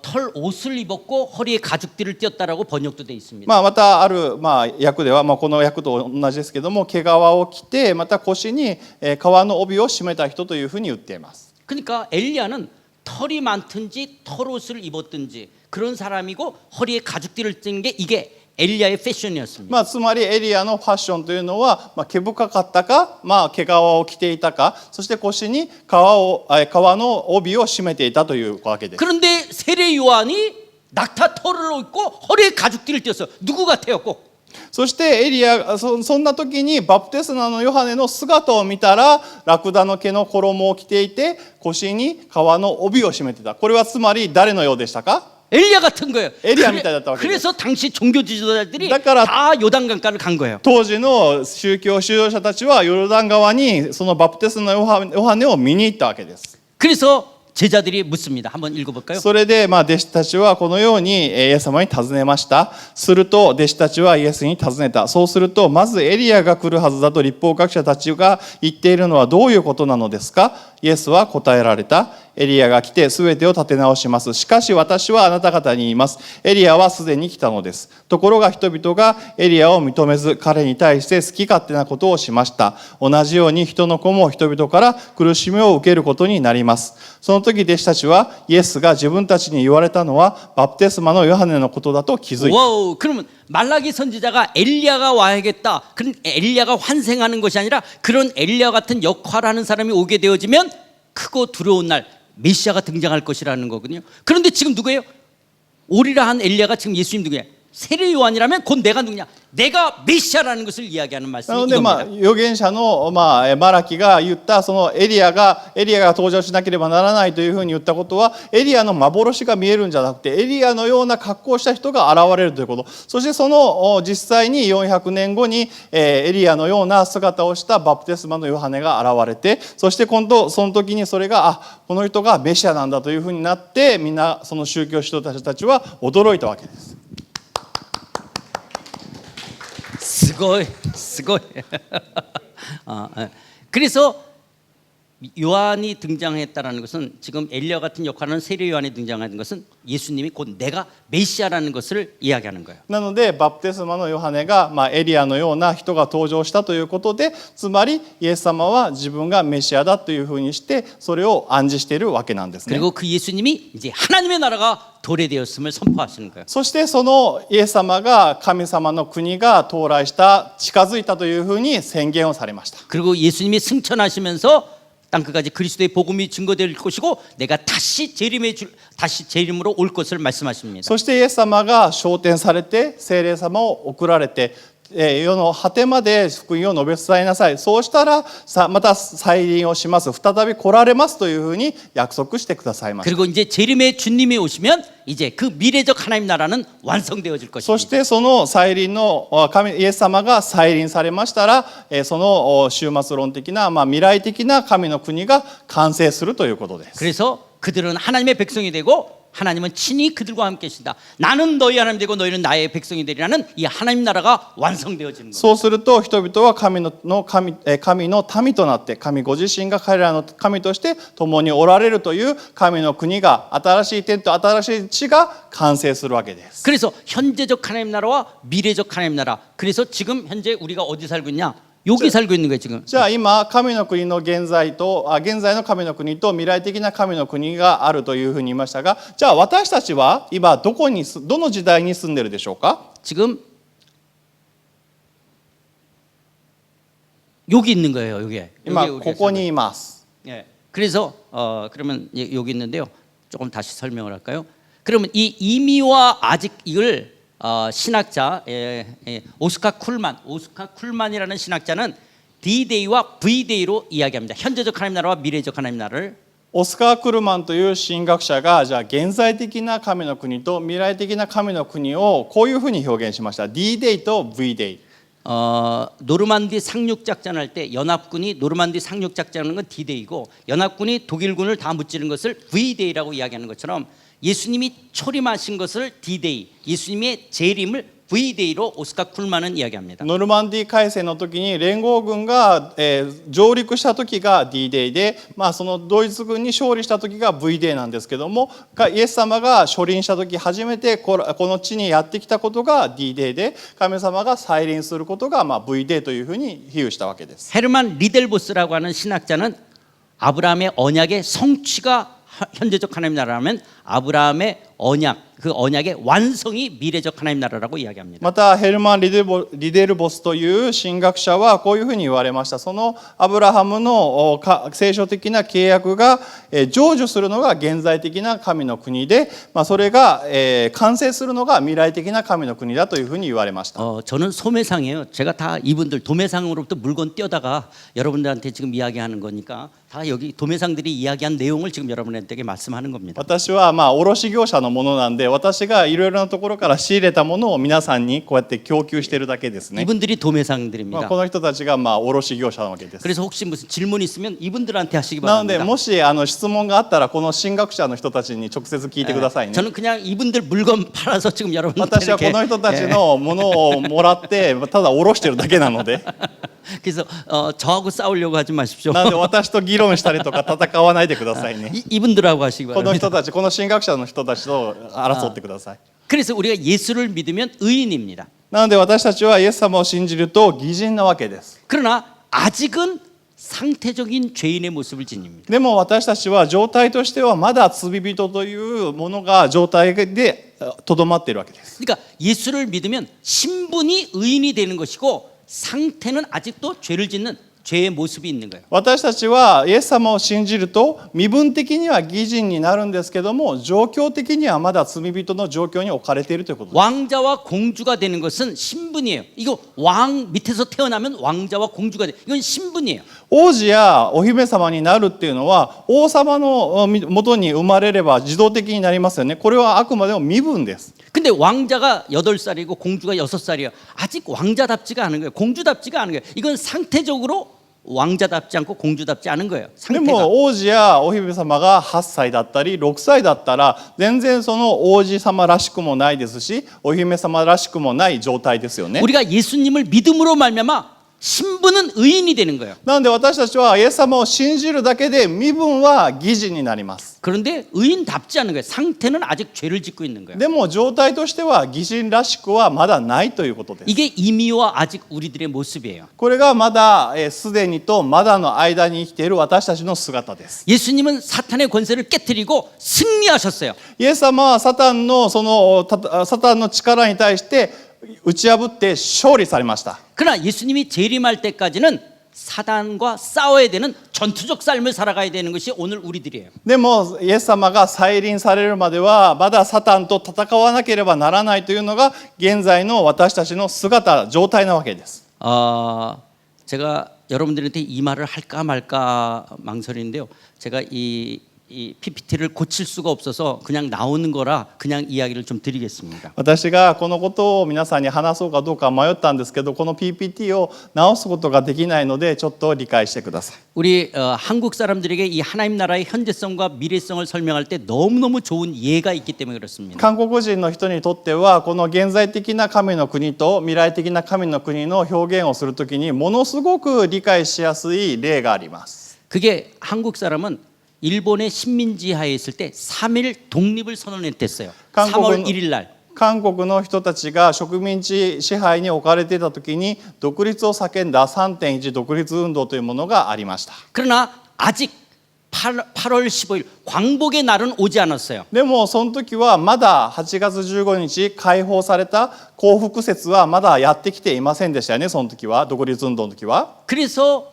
털 옷을 입었고 허리에 가죽띠를 띄었다라고 번역도 돼 있습니다. またある訳ではこの訳と同じですけども毛皮を着てまた腰に革の帯を締めた人というふうに言っています。 그러니까 엘리야는 털이 많든지 털옷을 입었든지 그런 사람이고 허리에 가죽띠를 띈 게 이게 엘리야의 패션이었습니다. つまりエリアのファッションというのは毛深かったか毛皮を着ていたかそして腰に革の帯を締めていたというわけです。 그런데 세례 요한이 낙타 털을 입고 허리에 가죽띠를 띄었어요. 누구 같아요? 꼭 そしてエリアそんな時にバプテスマのヨハネの姿を見たらラクダの毛の衣を着ていて腰に革の帯を締めていた。これはつまり誰のようでしたか？ 엘리야 같은 거예요. 엘리야みたいだったわけです. 그래서 당시 종교 지도자들이 だから 다 요단강가를 간 거예요. 当時の宗教指導者たちはヨルダン川にそのバプテスマのヨハネを見に行ったわけです。 그래서 제자들이 묻습니다. 한번 읽어볼까요? それで弟子たちはこのようにイエス様に尋ねました。すると弟子たちはイエスに尋ねた。そうするとまずエリアが来るはずだと律法学者たちが言っているのはどういうことなのですか？イエスは答えられた。エリアが来て全てを立て直します。しかし私はあなた方に言います。エリアはすでに来たのです。ところが人々がエリアを認めず彼に対して好き勝手なことをしました。同じように人の子も人々から苦しみを受けることになります。その時弟子たちはイエスが自分たちに言われたのはバプテスマのヨハネのことだと気づいた。 와우, 그러면 말라기 선지자가 엘리야가 와야겠다. 그런 엘리야가 환생하는 것이 아니라 그런 엘리야 같은 역할하는 사람이 오게 되어지면 크고 두려운 날 메시아가 등장할 것이라는 거거든요. 그런데 지금 누구예요? 오리라 한 엘리야가 지금 예수님 누구예요? 세례 요한이라면 곧 내가 누구냐? 내가 메시아라는 것을 이야기하는 な 말씀이 ので 이겁니다. 預言者のマラキが言ったそのエリアが登場しなければならないというふうに言ったことはエリアの幻が見えるんじゃなくてエリアのような格好をした人が現れるということ。そしてその実際に400年後にエリアのような姿をしたバプテスマのヨハネが現れてそして今度その時にそれがこの人がメシアなんだというふうになってみんなその宗教指導者たちは驚いたわけです。 스고이. 그래서 요한이 등장했다라는 것은 지금 엘리야 같은 역할하는 세례 요한이 등장하는 것은 예수님이 곧 내가 메시아라는 것을 이야기하는 거예요. なのでバプテスマのヨハネがエリアのような人が登場したということでつまりイエス様は自分がメシアだというふうにしてそれを暗示しているわけなんですね。 그리고 그 예수님이 이제 하나님의 나라가 도래되었음을 선포하시는 거예요. そしてそのイエス様が神様の国が到来した近づいたというふうに宣言をされました。 그리고 예수님이 승천하시면서 땅끝까지 그리스도의 복음이 증거될 것이고 내가 다시 재림으로 올 것을 말씀하십니다. そしてイエス様が昇天されて聖霊様を送られて世の果てまで福音を述べ伝えなさい。そうしたらまた再臨をします。再び来られますというふうに約束してくださいました。 그리고 이제 재림의 주님이 오시면 이제 그 미래적 하나님 나라는 완성되어질 そ 것입니다. してその再臨のイエス様が再臨されましたらその終末論的な未来的な神の国が完成するということです。 그래서 그들은 하나님의 백성이 되고 하나님은 친히 그들과 함께 계신다. 나는 너희 하나님 되고 너희는 나의 백성이 되리라는 이 하나님 나라가 완성되어지는 거예요. そうすると人々は神の民となって神ご自身が彼らの神として共におられるという神の国が新しい天と新しい地が完成するわけです。 그래서 현재적 하나님 나라와 미래적 하나님 나라. 그래서 지금 현재 우리가 어디 살고 있냐? 여기 살고 있는 거예요 지금. じゃあ今神の国の現在の神の国と未来的な神の国があるというふうに言いましたがじゃあ私たちは今どの時代に住んでるでしょうか。 지금 여기 있는 거예요 여기. 今ここにいます。 예. 그래서 그러면 여기 있는데요. 조금 다시 설명을 할까요? 그러면 이 이미와 아직 이걸 신학자 오스카 쿨만이라는 신학자는 D-Day와 V-Day로 이야기합니다. 현재적 하나님 나라와 미래적 하나님 나라를 オスカー・クルマンという神学者がじゃあ現在的な神の国と未来的な神の国をこういうふうに表現しました。D-Dayと V-Day。 노르만디 상륙 작전할 때 연합군이 노르만디 상륙 작전하는 건 D-Day이고 연합군이 독일군을 다 무찌른 것을 V-Day라고 이야기하는 것처럼 예수님이 초림하신 것을 D-Day, 예수님의 재림을 V-Day로 오스카 쿨만은 이야기합니다. ノルマンディー海戦の時に連合軍が、上陸した時が D-Day で、そのドイツ軍に勝利した時が V-Day なんですけども、イエス様が初臨した時初めてこの地にやってきたことが D-Day で、神様が再臨することがV-Day というふうに比喩したわけです。 헤르만 리델보스라고 하는 신학자는 아브라함의 언약의 성취가 현재적 하나님 나라라면 아브라함의 언약, 그 언약의 완성이 미래적 하나님 나라라고 이야기합니다. またヘルマン・リデルボスという神学者はこういうふうに言われました。そのアブラハムの聖書的な契約が成就するのが現在的な神の国で、それが完成するのが未来的な神の国だというふうに言われました。 저는 소매상이에요. 제가 다 이분들 도매상으로부터 물건 떼다가 여러분들한테 지금 이야기하는 거니까 다 여기 도매상들이 이야기한 내용을 지금 여러분들에게 말씀하는 겁니다. 私は卸業者のものなんで、私がいろいろなところから仕入れたものを皆さんにこうやって供給しているだけですね。 이분들이 도매상들입니다. この人たちが卸業者なわけです。 그래서 혹시 무슨 질문 있으면 이분들한테 하시기 なので 바랍니다. もし質問があったらこの神学者の人たちに直接聞いてくださいね。 저는 그냥 이분들 물건 팔아서 지금 여러분들에게 私はこの人たちのものをもらってただ卸してるだけなので 그래서 저하고 싸우려고 하지 마십시오. なので私と議論したりとか戦わないでくださいね。 이분들하고 하시기 この 바랍니다. 人たち、この神学者の人たちと争ってください。 그래서 우리가 예수를 믿으면 의인입니다. なので私たちはイエス様を信じると義人なわけです。 그러나 아직은 상태적인 죄인의 모습을 지닙니다. でも私たちは状態としてはまだ罪人というものが状態でとどまっているわけです。 그러니까 예수를 믿으면 신분이 의인이 되는 것이고 상태는 아직도 죄를 짓는 죄의 모습이 있는 거예요. 私たちはイエス様を信じると身分的には義人になるんですけども、状況的にはまだ罪人の状況に置かれているということです。 왕자와 공주가 되는 것은 신분이에요. 이거 왕 밑에서 태어나면 왕자와 공주가 돼. 이건 신분이에요. 王子やお姫様になるっていうのは王様の元に生まれれば自動的になりますよね。これはあくまでも身分です。 근데 왕자가 8살이고 공주가 6살이에요. 아직 왕자답지가 않은 거예요. 공주답지가 않은 거예요. 이건 상태적으로 왕자답지 않고 공주답지 않은 거예요. で 상태가. も王子やお姫様が8歳だったり6歳だったら全然その王子様らしくもないですし、お姫様らしくもない状態ですよね。 우리가 예수님을 믿음으로 말미암아 신분은 의인이 되는 거예요. なので私たちはイエス様を信じるだけで身分は義人になります。 그런데 의인답지 않은 거예요. 상태는 아직 죄를 짓고 있는 거예요. でも状態としては義人らしくはまだないということです。 이게 이미와 아직 우리들의 모습이에요. これがまだすでにとまだの間に生きている私たちの姿です。 예수님은 사탄의 권세를 깨뜨리고 승리하셨어요. イエス様はサタンの力に対して打ち破って勝利されました。 그러나 예수님이 재림할 때까지는 사단과 싸워야 되는 전투적 삶을 살아가야 되는 것이 오늘 우리들이에요. でもイエス様が再臨されるまではまだサタンと戦わなければならないというのが現在の私たちの姿状態なわけです。 제가 여러분들한테 이 말을 할까 말까 망설이는데요. 제가 이 PPT를 고칠 수가 없어서 그냥 나오는 거라 그냥 이야기를 좀 드리겠습니다. 私がこのことを皆さんに話そうかどうか迷ったんですけど、この PPT を直すことができないのでちょっと理解してください。 우리 한국 사람들에게 이 하나님 나라의 현재성과 미래성을 설명할 때 너무너무 좋은 예가 있기 때문에 그렇습니다. 韓国人の人にとってはこの現在的な神の国と未来的な神の国の表現をするときにものすごく理解しやすい例があります。 그게 한국 사람은 일본의 식민지 하에 있을 때 3일 독립을 선언했댔어요. 3월 1일 날. 韓国の人たちが植民地支配に置かれていた時に独立を叫んだ 3.1 独立運動というものがありました。 그러나 아직 8월 15일 광복의 날은 오지 않았어요. でもその時はまだ8月15日解放された幸福節はまだやってきていませんでしたよね。その時は独立運動の時は。 그래서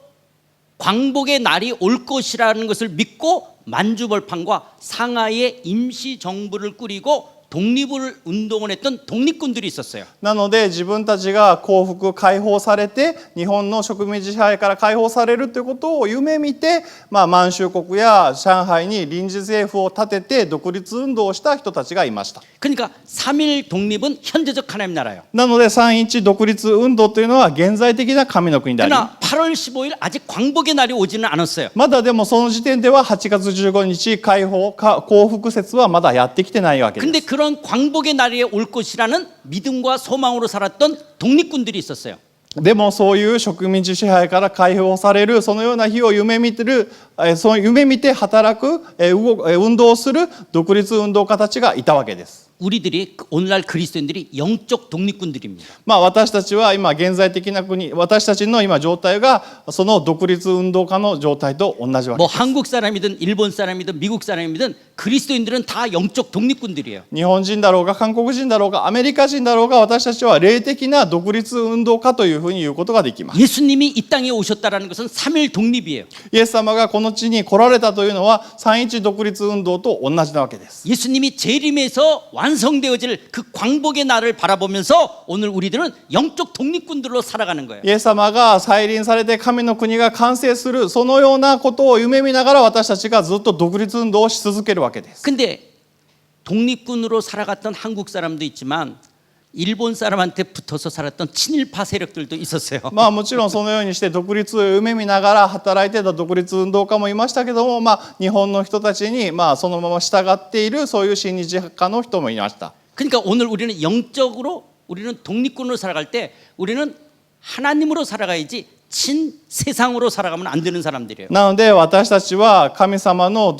광복의 날이 올 것이라는 것을 믿고 만주벌판과 상하이에 임시 정부를 꾸리고 독립을 운동을 했던 독립군들이 있었어요. なので自分たちが幸福解放されて日本の植民地支配から解放されるということを夢見て、満州国や上海に臨時政府を立てて独立運動をした人たちがいました。 그러니까 3.1 독립은 현재적 하나님 나라예요. なので3.1独立運動というのは現在的な神の国であり、 그러나 8월 15일 아직 광복의 날이 오지는 않았어요. まだでもその時点では8月15日解放幸福節はまだやってきてないわけです。 근데 그런 광복의 날이 올 것이라는 믿음과 소망으로 살았던 독립군들이 있었어요. でもそういう植民地支配から解放されるそのような日を夢見てるその夢見て働く運動をする独立運動家たちがいたわけです。 우리들이 오늘날 그리스도인들이 영적 독립군들입니다. まあ私たちは今現在的な国私たちの今状態がその独立運動家の状態と同じわけ 뭐 です。 한국 사람이든 일본 사람이든 미국 사람이든 그리스도인들은 다 영적 독립군들이에요. 日本人だろうが韓国人だろうがアメリカ人だろうが私たちは霊的な独立運動家というふうに言うことができます。 예수님이 이 땅에 오셨다라는 것은 삼일 독립이에요. イエス様がこの地に来られたというのは三一独立運動と同じなわけです。 예수님이 재림에서 완성되어질 그 광복의 날을 바라보면서 오늘 우리들은 영적 독립군들로 살아가는 거예요. イエス様が再臨されて神の国が完成するそのようなことを夢見ながら私たちがずっと独立運動をし続けるわけです。 근데 독립군으로 살아갔던 한국 사람도 있지만 일본 사람한테 붙어서 살았던 친일파 세력들도 있었어요. まあもちろんそのようにして独立を夢見ながら働いてた独立運動家もいましたけども、まあ日本の人たちにまあそのまま従っているそういう親日家の人もいました。 그러니까 오늘 우리는 영적으로 우리는 독립군으로 살아갈 때 우리는 하나님으로 살아가야지 친 세상으로 살아가면 안 되는 사람들이에요. なので私たちは神様の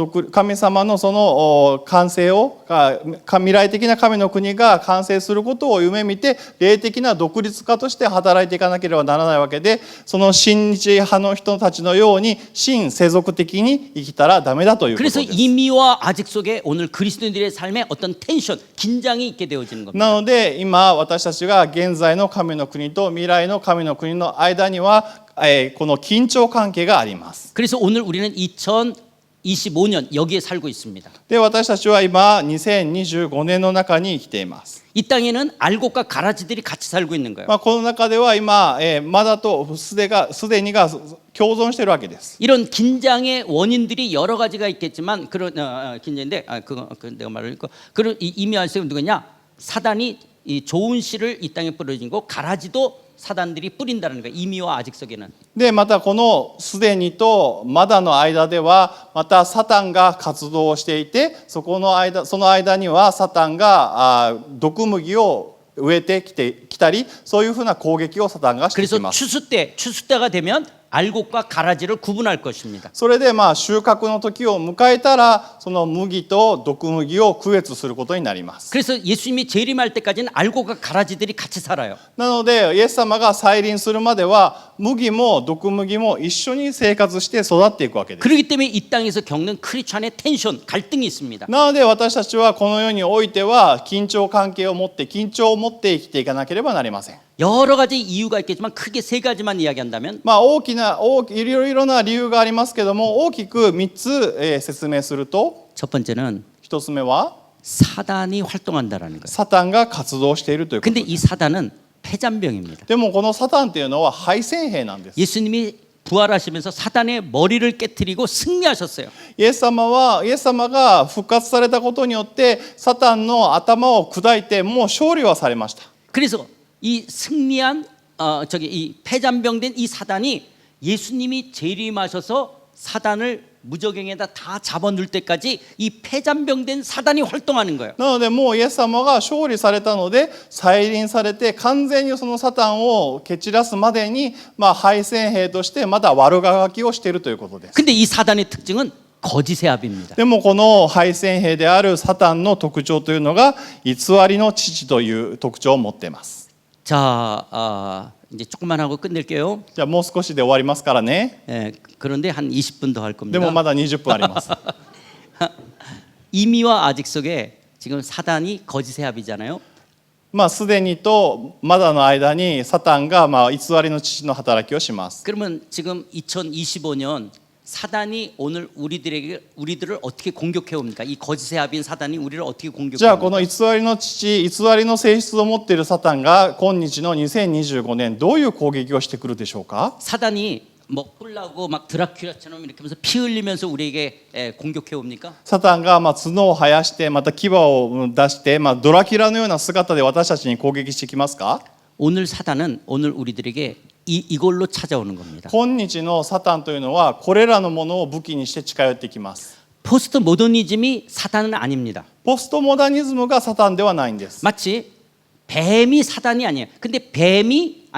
その完成を未来的な神の国が完成することを夢見て霊的な独立家として働いていかなければならないわけで、その親日派の人たちのように親世俗的に生きたらダメだということ 그래서 です。 이미와 아직 속에 오늘 그리스도인들의 삶에 어떤 텐션, 긴장이 있게 되어지는 겁니다. なので今私たちが現在の神の国と未来の神の国の間にはこの緊張関係があります。 그래서 오늘 우리는 2025년 여기에 살고 있습니다. で私たちは今2025年の中に生きています。 이 땅에는 알곡과 가라지들이 같이 살고 있는 거예요. まあこの中では今まだとすでにが共存しているわけです。 이런 긴장의 원인들이 여러 가지가 있겠지만 그런 긴장인데 그거 내가 말을 읽고 그런 이미 아시는 누구냐? 사단이 이 좋은 씨를 이 땅에 뿌려진 거 가라지도 사단들이 뿌린다는 거예요. 이미와 아직 속에는. でまたこのすでにとまだの間ではまたサタンが活動をしていてその間にはサタンが毒麦を植えてきたりそういうふうな攻撃をサタンがしてき 그래서 ます。 추수때가 되면 알곡과 가라지를 구분할 것입니다. それでまあ収穫の時を迎えたらその麦と毒麦を区別することになります。 그래서 예수님이 재림할 때까지는 알곡과 가라지들이 같이 살아요. なのでイエス様が再臨するまでは麦も毒麦も一緒に生活して育っていくわけです。 그렇기 때문에 이 땅에서 겪는 크리스찬의 텐션, 갈등이 있습니다. なので私たちはこの世においては緊張関係を持って緊張を持って生きていかなければなりません。 여러 가지 이유가 있겠지만 크게 세 가지만 이야기한다면 まあいろいろな理由がありますけども大きく3つ説明すると 첫 번째는 1つ目は 사단이 활동한다라는 거예요. サタンが活動しているということ 근데 で 이 す。 사단은 폐잔병입니다. でもこのサタンというのは敗戦兵なんです。 예수님이 부활하시면서 사단의 머리를 깨뜨리고 승리하셨어요. イエス様が復活されたことによってサタンの頭を砕いてもう勝利はされました。 그래서 이 승리한 이 폐잔병된 이 사단이 예수님이 재림하셔서 사단을 무저갱에다 다 잡아놓을 때까지 이 폐잔병된 사단이 활동하는 거예요. なのでもうイエス様が勝利されたので再臨されて完全にそのサタンを蹴散らすまでに敗戦兵としてまだ悪ががきをしているということです。 근데 이 사단의 특징은 거짓의 아비입니다. でもこの敗戦兵であるサタンの特徴というのが偽りの父という特徴を持っています。 자, 이제 조금만 하고 끝낼게요. じゃあもう少しで終わりますからね。 그런데 한 20분 더 할 でも 겁니다. まだ20分あります。 이미와 아직 속에 지금 사단이 거짓의 아비잖아요. すでにとまだの間にサタンが偽りの父の働きをします。 그러면 지금 2025년 사단이 오늘 우리들을 어떻게 공격해 옵니까? 이 거짓의 아비인 사단이 우리를 어떻게 じ 공격해 ゃあこ 옵니까? の偽りの父、偽りの性質を持っているサタンが今日の2025年どういう攻撃をしてくるでしょうか。 사단이 뭐 뿔나고 막 드라큘라처럼 이렇게 하면서 피 흘리면서 우리에게 공격해 옵니까? サタンが角を生やしてまた牙を出してドラキュラのような姿で私たちに攻撃してきますか。 오늘 사단은 오늘 우리들에게 이걸로 찾아오는 겁니다. 今日のサタンというのはこれらのものを武器にして近寄ってきます。 포스트 모더니즘이 사단은 아닙니다. ポストモダニズムがサタンではないんです。 마치 뱀이 사단이 아니에요. 근데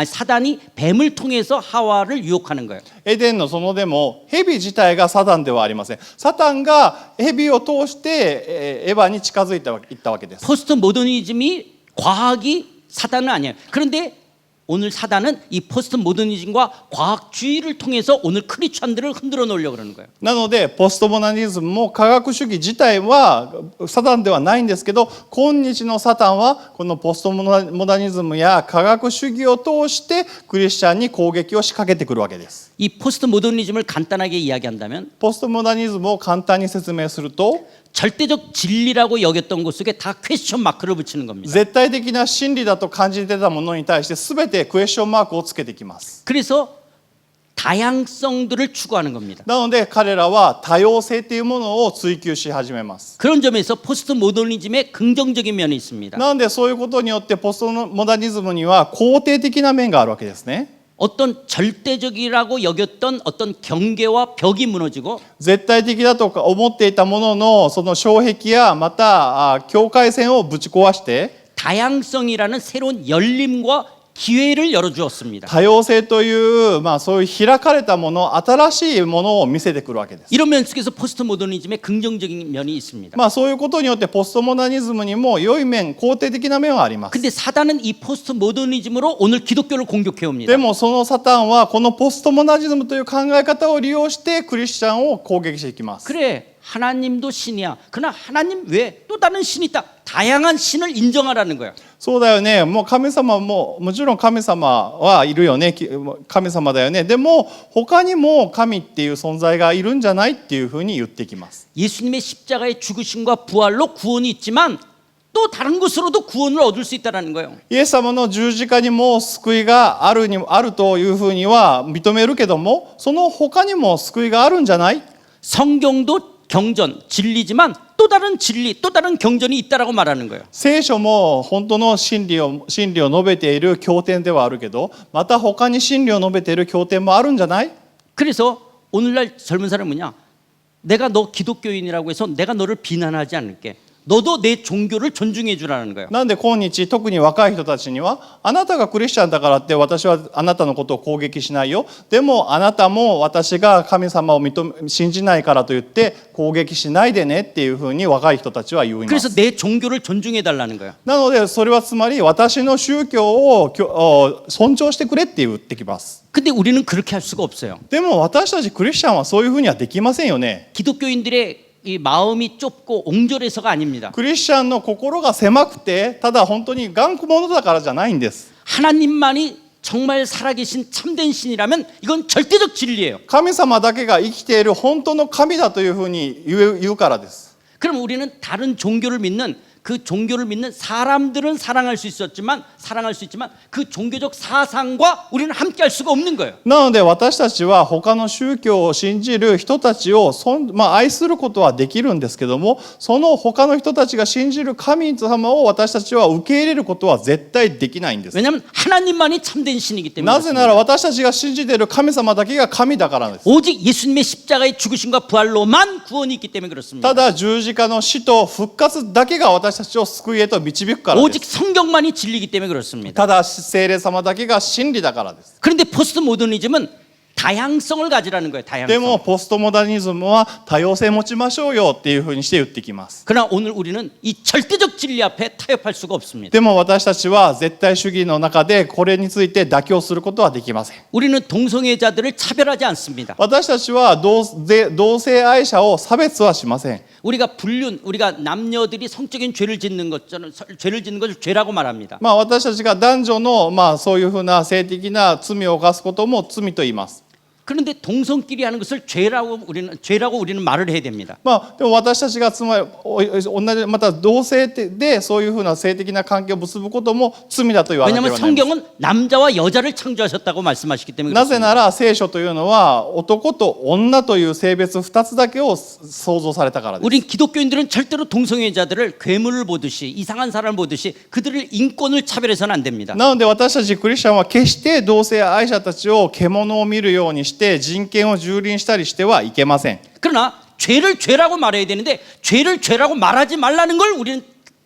사단이 뱀을 통해서 하와를 유혹하는 거예요. エデンの園でも蛇自体がサタンではありません。サタンが蛇を通してエヴァに近づいていったわけです。 포스트 모더니즘이 과학이 사단은 아니에요. 그런데 오늘 사단은 이 포스트 모더니즘과 과학주의를 통해서 오늘 크리스천들을 흔들어 놓으려고 그러는 거예요. なのでポストモダニズムも科学主義自体はサタンではないんですけど、今日のサタンはこのポストモダニズムや科学主義を通してクリスチャンに攻撃を仕掛けてくるわけです。 이 포스트 모더니즘을 간단하게 이야기한다면 ポストモダニズムを簡単に説明すると、 절대적 진리라고 여겼던 것 속에 다 퀘스천 마크를 붙이는 겁니다. 絶対的な真理だと感じてたものに対して全てクエスチョンマークをつけてきます。 그래서 다양성들을 추구하는 겁니다. なので彼らは多様性というものを追求し始めます。 그런 점에서 포스트 모더니즘의 긍정적인 면이 있습니다. なのでそういうことによってポストモダニズムには肯定的な面があるわけですね。 어떤 절대적이라고 여겼던 어떤 경계와 벽이 무너지고 絶対的だとか思っていたもののその障壁やまた境界線をぶち壊して 다양성이라는 새로운 열림과 기회를 열어주었습니다. 多様性というそういう開かれたもの、新しいものを見せてくるわけです。 이런 면 속에서 포스트 모더니즘의 긍정적인 면이 있습니다. そういうことによってポストモダニズムにも良い面、肯定的な面はあります。 근데 사단은 이 포스트 모더니즘으로 오늘 기독교를 공격해 옵니다. でもそのサタンはこのポストモダニズムという考え方を利用してクリスチャンを攻撃していきます。 그래 하나님도 신이야. 그러나 하나님 외에 또 다른 신이 있다. 다양한 신을 인정하라는 거예요. そうだよね。もう神様ももちろん神様はいるよね。神様だよね。でも他にも神っていう存在がいるんじゃないっていうふうに言ってきます。 예수님의 십자가의 죽으심과 부활로 구원이 있지만 또 다른 것으로도 구원을 얻을 수 있다는 거예요. イエス様の十字架にも救いがあるというふうには認めるけども、その他にも救いがあるんじゃない？ 성경도 경전, 진리지만 또 다른 진리, 또 다른 경전이 있다라고 말하는 거예요. 聖書も本当の真理を述べている経典ではあるけど、また他に真理を述べている経典もあるんじゃない？ 그래서 오늘날 젊은 사람은 뭐냐? 내가 너 기독교인이라고 해서 내가 너를 비난하지 않을게. 너도 내 종교를 존중해 주라는 거예요. なんで今日特に若い人たちにはあなたがクリスチャンだからって私はあなたのことを攻撃しないよ。でもあなたも私が神様を信じないからと言って攻撃しないでねっていうふうに若い人たちは言いま 그래서 す。 내 종교를 존중해 달라는 거예요. なのでそれはつまり私の宗教を尊重してくれって言ってきます。 근데 우리는 그렇게 할 수가 없어요. でも私たちクリスチャンはそういうふうにはできませんよね。 기독교인들의 이 마음이 좁고 옹졸해서가 아닙니다. クリスチャンの心が狭くてただ本当に頑固者だからじゃないんです。 하나님만이 정말 살아계신 참된 신이라면 이건 절대적 진리예요. 神様だけが生きている本当の神だというふうに言うからです。 그럼 우리는 다른 종교를 믿는 그 종교를 믿는 사람들은 사랑할 수 있지만 그 종교적 사상과 우리는 함께할 수가 없는 거예요. なので私たちは他の宗教を信じる人たちを愛することはできるんですけども、その他の人たちが信じる神様を私たちは受け入れることは絶対できないんです。 왜냐하면 하나님만이 참된 신이기 때문에 なぜなら 그렇습니다. 私たちが信じている神様だけが神だからです。 오직 예수님의 십자가의 죽으심과 부활로만 구원이 있기 때문에 그렇습니다. ただ十字架の死と復活だけが私たちを救いへと導くからで 오직 す。 성경만이 진리이기 때문에 그렇습니다. ただ聖霊様だけが真理だからです。 그런데 포스트 모더니즘은 다양성을 가지라는 거예요. でも 다양성. ポストモダニズムは多様性持ちましょうよっていうふうにして言ってきます。 그러나 오늘 우리는 이 절대적 진리 앞에 타협할 수가 없습니다. でも私たちは絶対主義の中でこれについて妥協することはできません。 우리는 동성애자들을 차별하지 않습니다. 私たちは同性愛者を差別はしません。 우리가 남녀들이 성적인 죄를 짓는 것을 죄라고 말합니다. 私たちが男女のそういうふうな性的な罪を犯すことも罪と言います。 그런데 동성끼리 하는 것을 죄라고 우리는 말을 해야 됩니다. まあ、でも私たちがつまり同じまた同性でそういうふうな性的な関係を結ぶことも罪だと言わなければ 왜냐하면 なりません。 성경은 남자와 여자를 창조하셨다고 말씀하시기 때문에 なぜ 그렇습니다. なら聖書というのは男と女という性別2つだけを創造されたからです。 우린 기독교인들은 절대로 동성애자들을 괴물을 보듯이 이상한 사람을 보듯이 그들을 인권을 차별해서는 안 됩니다. なので私たちクリスチャンは決して同性愛者たちを獣を見るようにして人権を蹂躙したりしてはいけません。 그러나 죄를 죄라고 말해야 되는데 죄를 죄라고 말하지 말라는 걸 우리는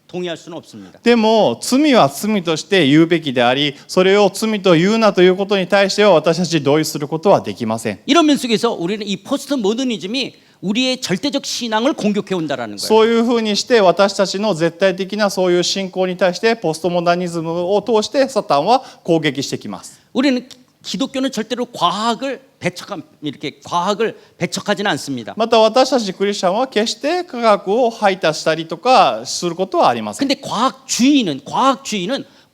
동의할 수는 없습니다. でも罪は罪として言うべきであり、それを罪と言うなということに対しては私たち同意することはできません。 이런 면 속에서 우리는 이 포스트 모더니즘이 우리의 절대적 신앙을 공격해 온다라는 거예요. そういうふうにして私たちの絶対的なそういう信仰に対してポストモダニズムを通してサタンは攻撃してきます。 우리는 기독교는 절대로 이렇게 과학을 배척하지는 않습니다. また私たちクリスチャンは決して科学を排他したりとかすることはありません。 근데 과학주의는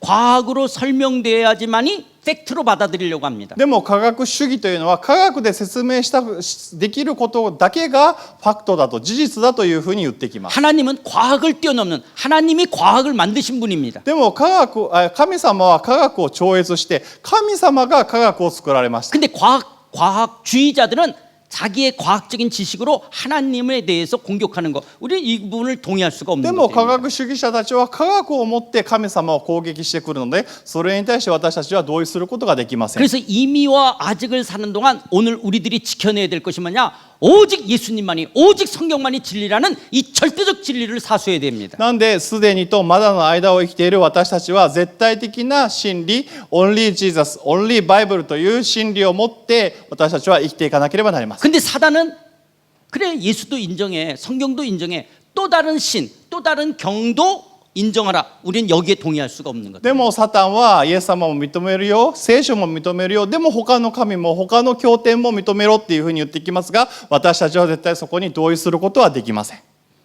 과학으로 설명돼야지만이 팩트로 받아들이려고 합니다. でも科学主義というのは科学で説明できることだけがファクトだと事実だというふうに言ってきます。 하나님은 과학을 뛰어넘는 하나님이 과학을 만드신 분입니다. でも神様は科学を超越して神様が科学を作られました。 근데 과학주의자들은 자기의 과학적인 지식으로 하나님에 대해서 공격하는 것, 우리는 이 부분을 동의할 수가 で 없는 も科 것입니다. 学主義者たちは科学をもって神様を攻撃してくるので、それに対して私たちは同意することができません。 그래서 이미와 아직을 사는 동안 오늘 우리들이 지켜내야 될 것이 뭐냐? 오직 예수님만이, 오직 성경만이 진리라는 이 절대적 진리를 사수해야 됩니다. なんですでにとまだの間を生きている私たちは絶対的な真理、Only Jesus, Only Bible という真理を持って私たちは生きていかなければなりません。 근데 사단은 그래 예수도 인정해, 성경도 인정해, 또 다른 신, 또 다른 경도 인정하라. 우리는 여기에 동의할 수가 없는 것. でもサタンはイエス様も認めるよ、聖書も認めるよ、でも他の神も他の経典も認めろっていうふうに言ってきますが、私たちは絶対そこに同意することはできません。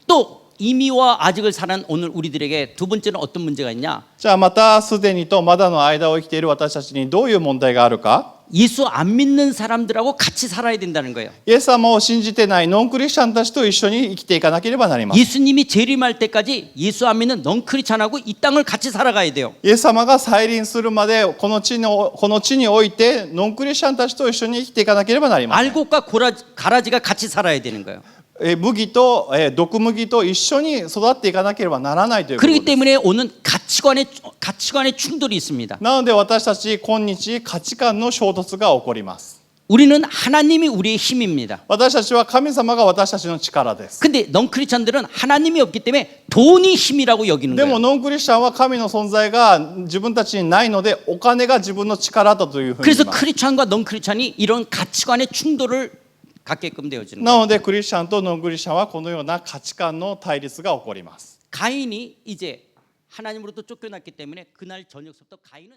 또 이미와 아직을 사는 오늘 우리들에게 두 번째는 어떤 문제가 있냐? じゃあまたすでにとまだの間を生きている私たちにどういう問題があるか。 예수 안 믿는 사람들하고 같이 살아야 된다는 거예요. イエス様を信じてないノンクリスチャンたちと一緒に生きていかなければなりません。 예수님이 재림할 때까지 예수 안 믿는 넌크리스찬하고 이 땅을 같이 살아가야 돼요. イエス様が再臨するまでこの地においてノンクリスチャンたちと一緒に生きていかなければなりません。 알곡과 가라지가 같이 살아야 되는 거예요. 麦と毒麦と一緒に育っていかなければならないということ 그렇기 です。 때문에 오는 가치관의 충돌이 있습니다. なので私たち今日価値観の衝突が起こります。 우리는 하나님이 우리의 힘입니다. 私たちは神様が私たちの力です。 근데 넌크리스찬들은 하나님이 없기 때문에 돈이 힘이라고 여기는 でも 거예요. ノンクリスチャンは神の存在が自分たちにないのでお金が自分の力だというふうに言 그래서 います。 크리스찬과 넌크리스찬이 이런 가치관의 충돌을 갖게끔 되어지는 거예요. なのでクリスチャンとノンクリスチャンはこのような価値観の対立が起こります。 가인이 이제 하나님으로부터 쫓겨났기 때문에 그날 저녁부터 가인은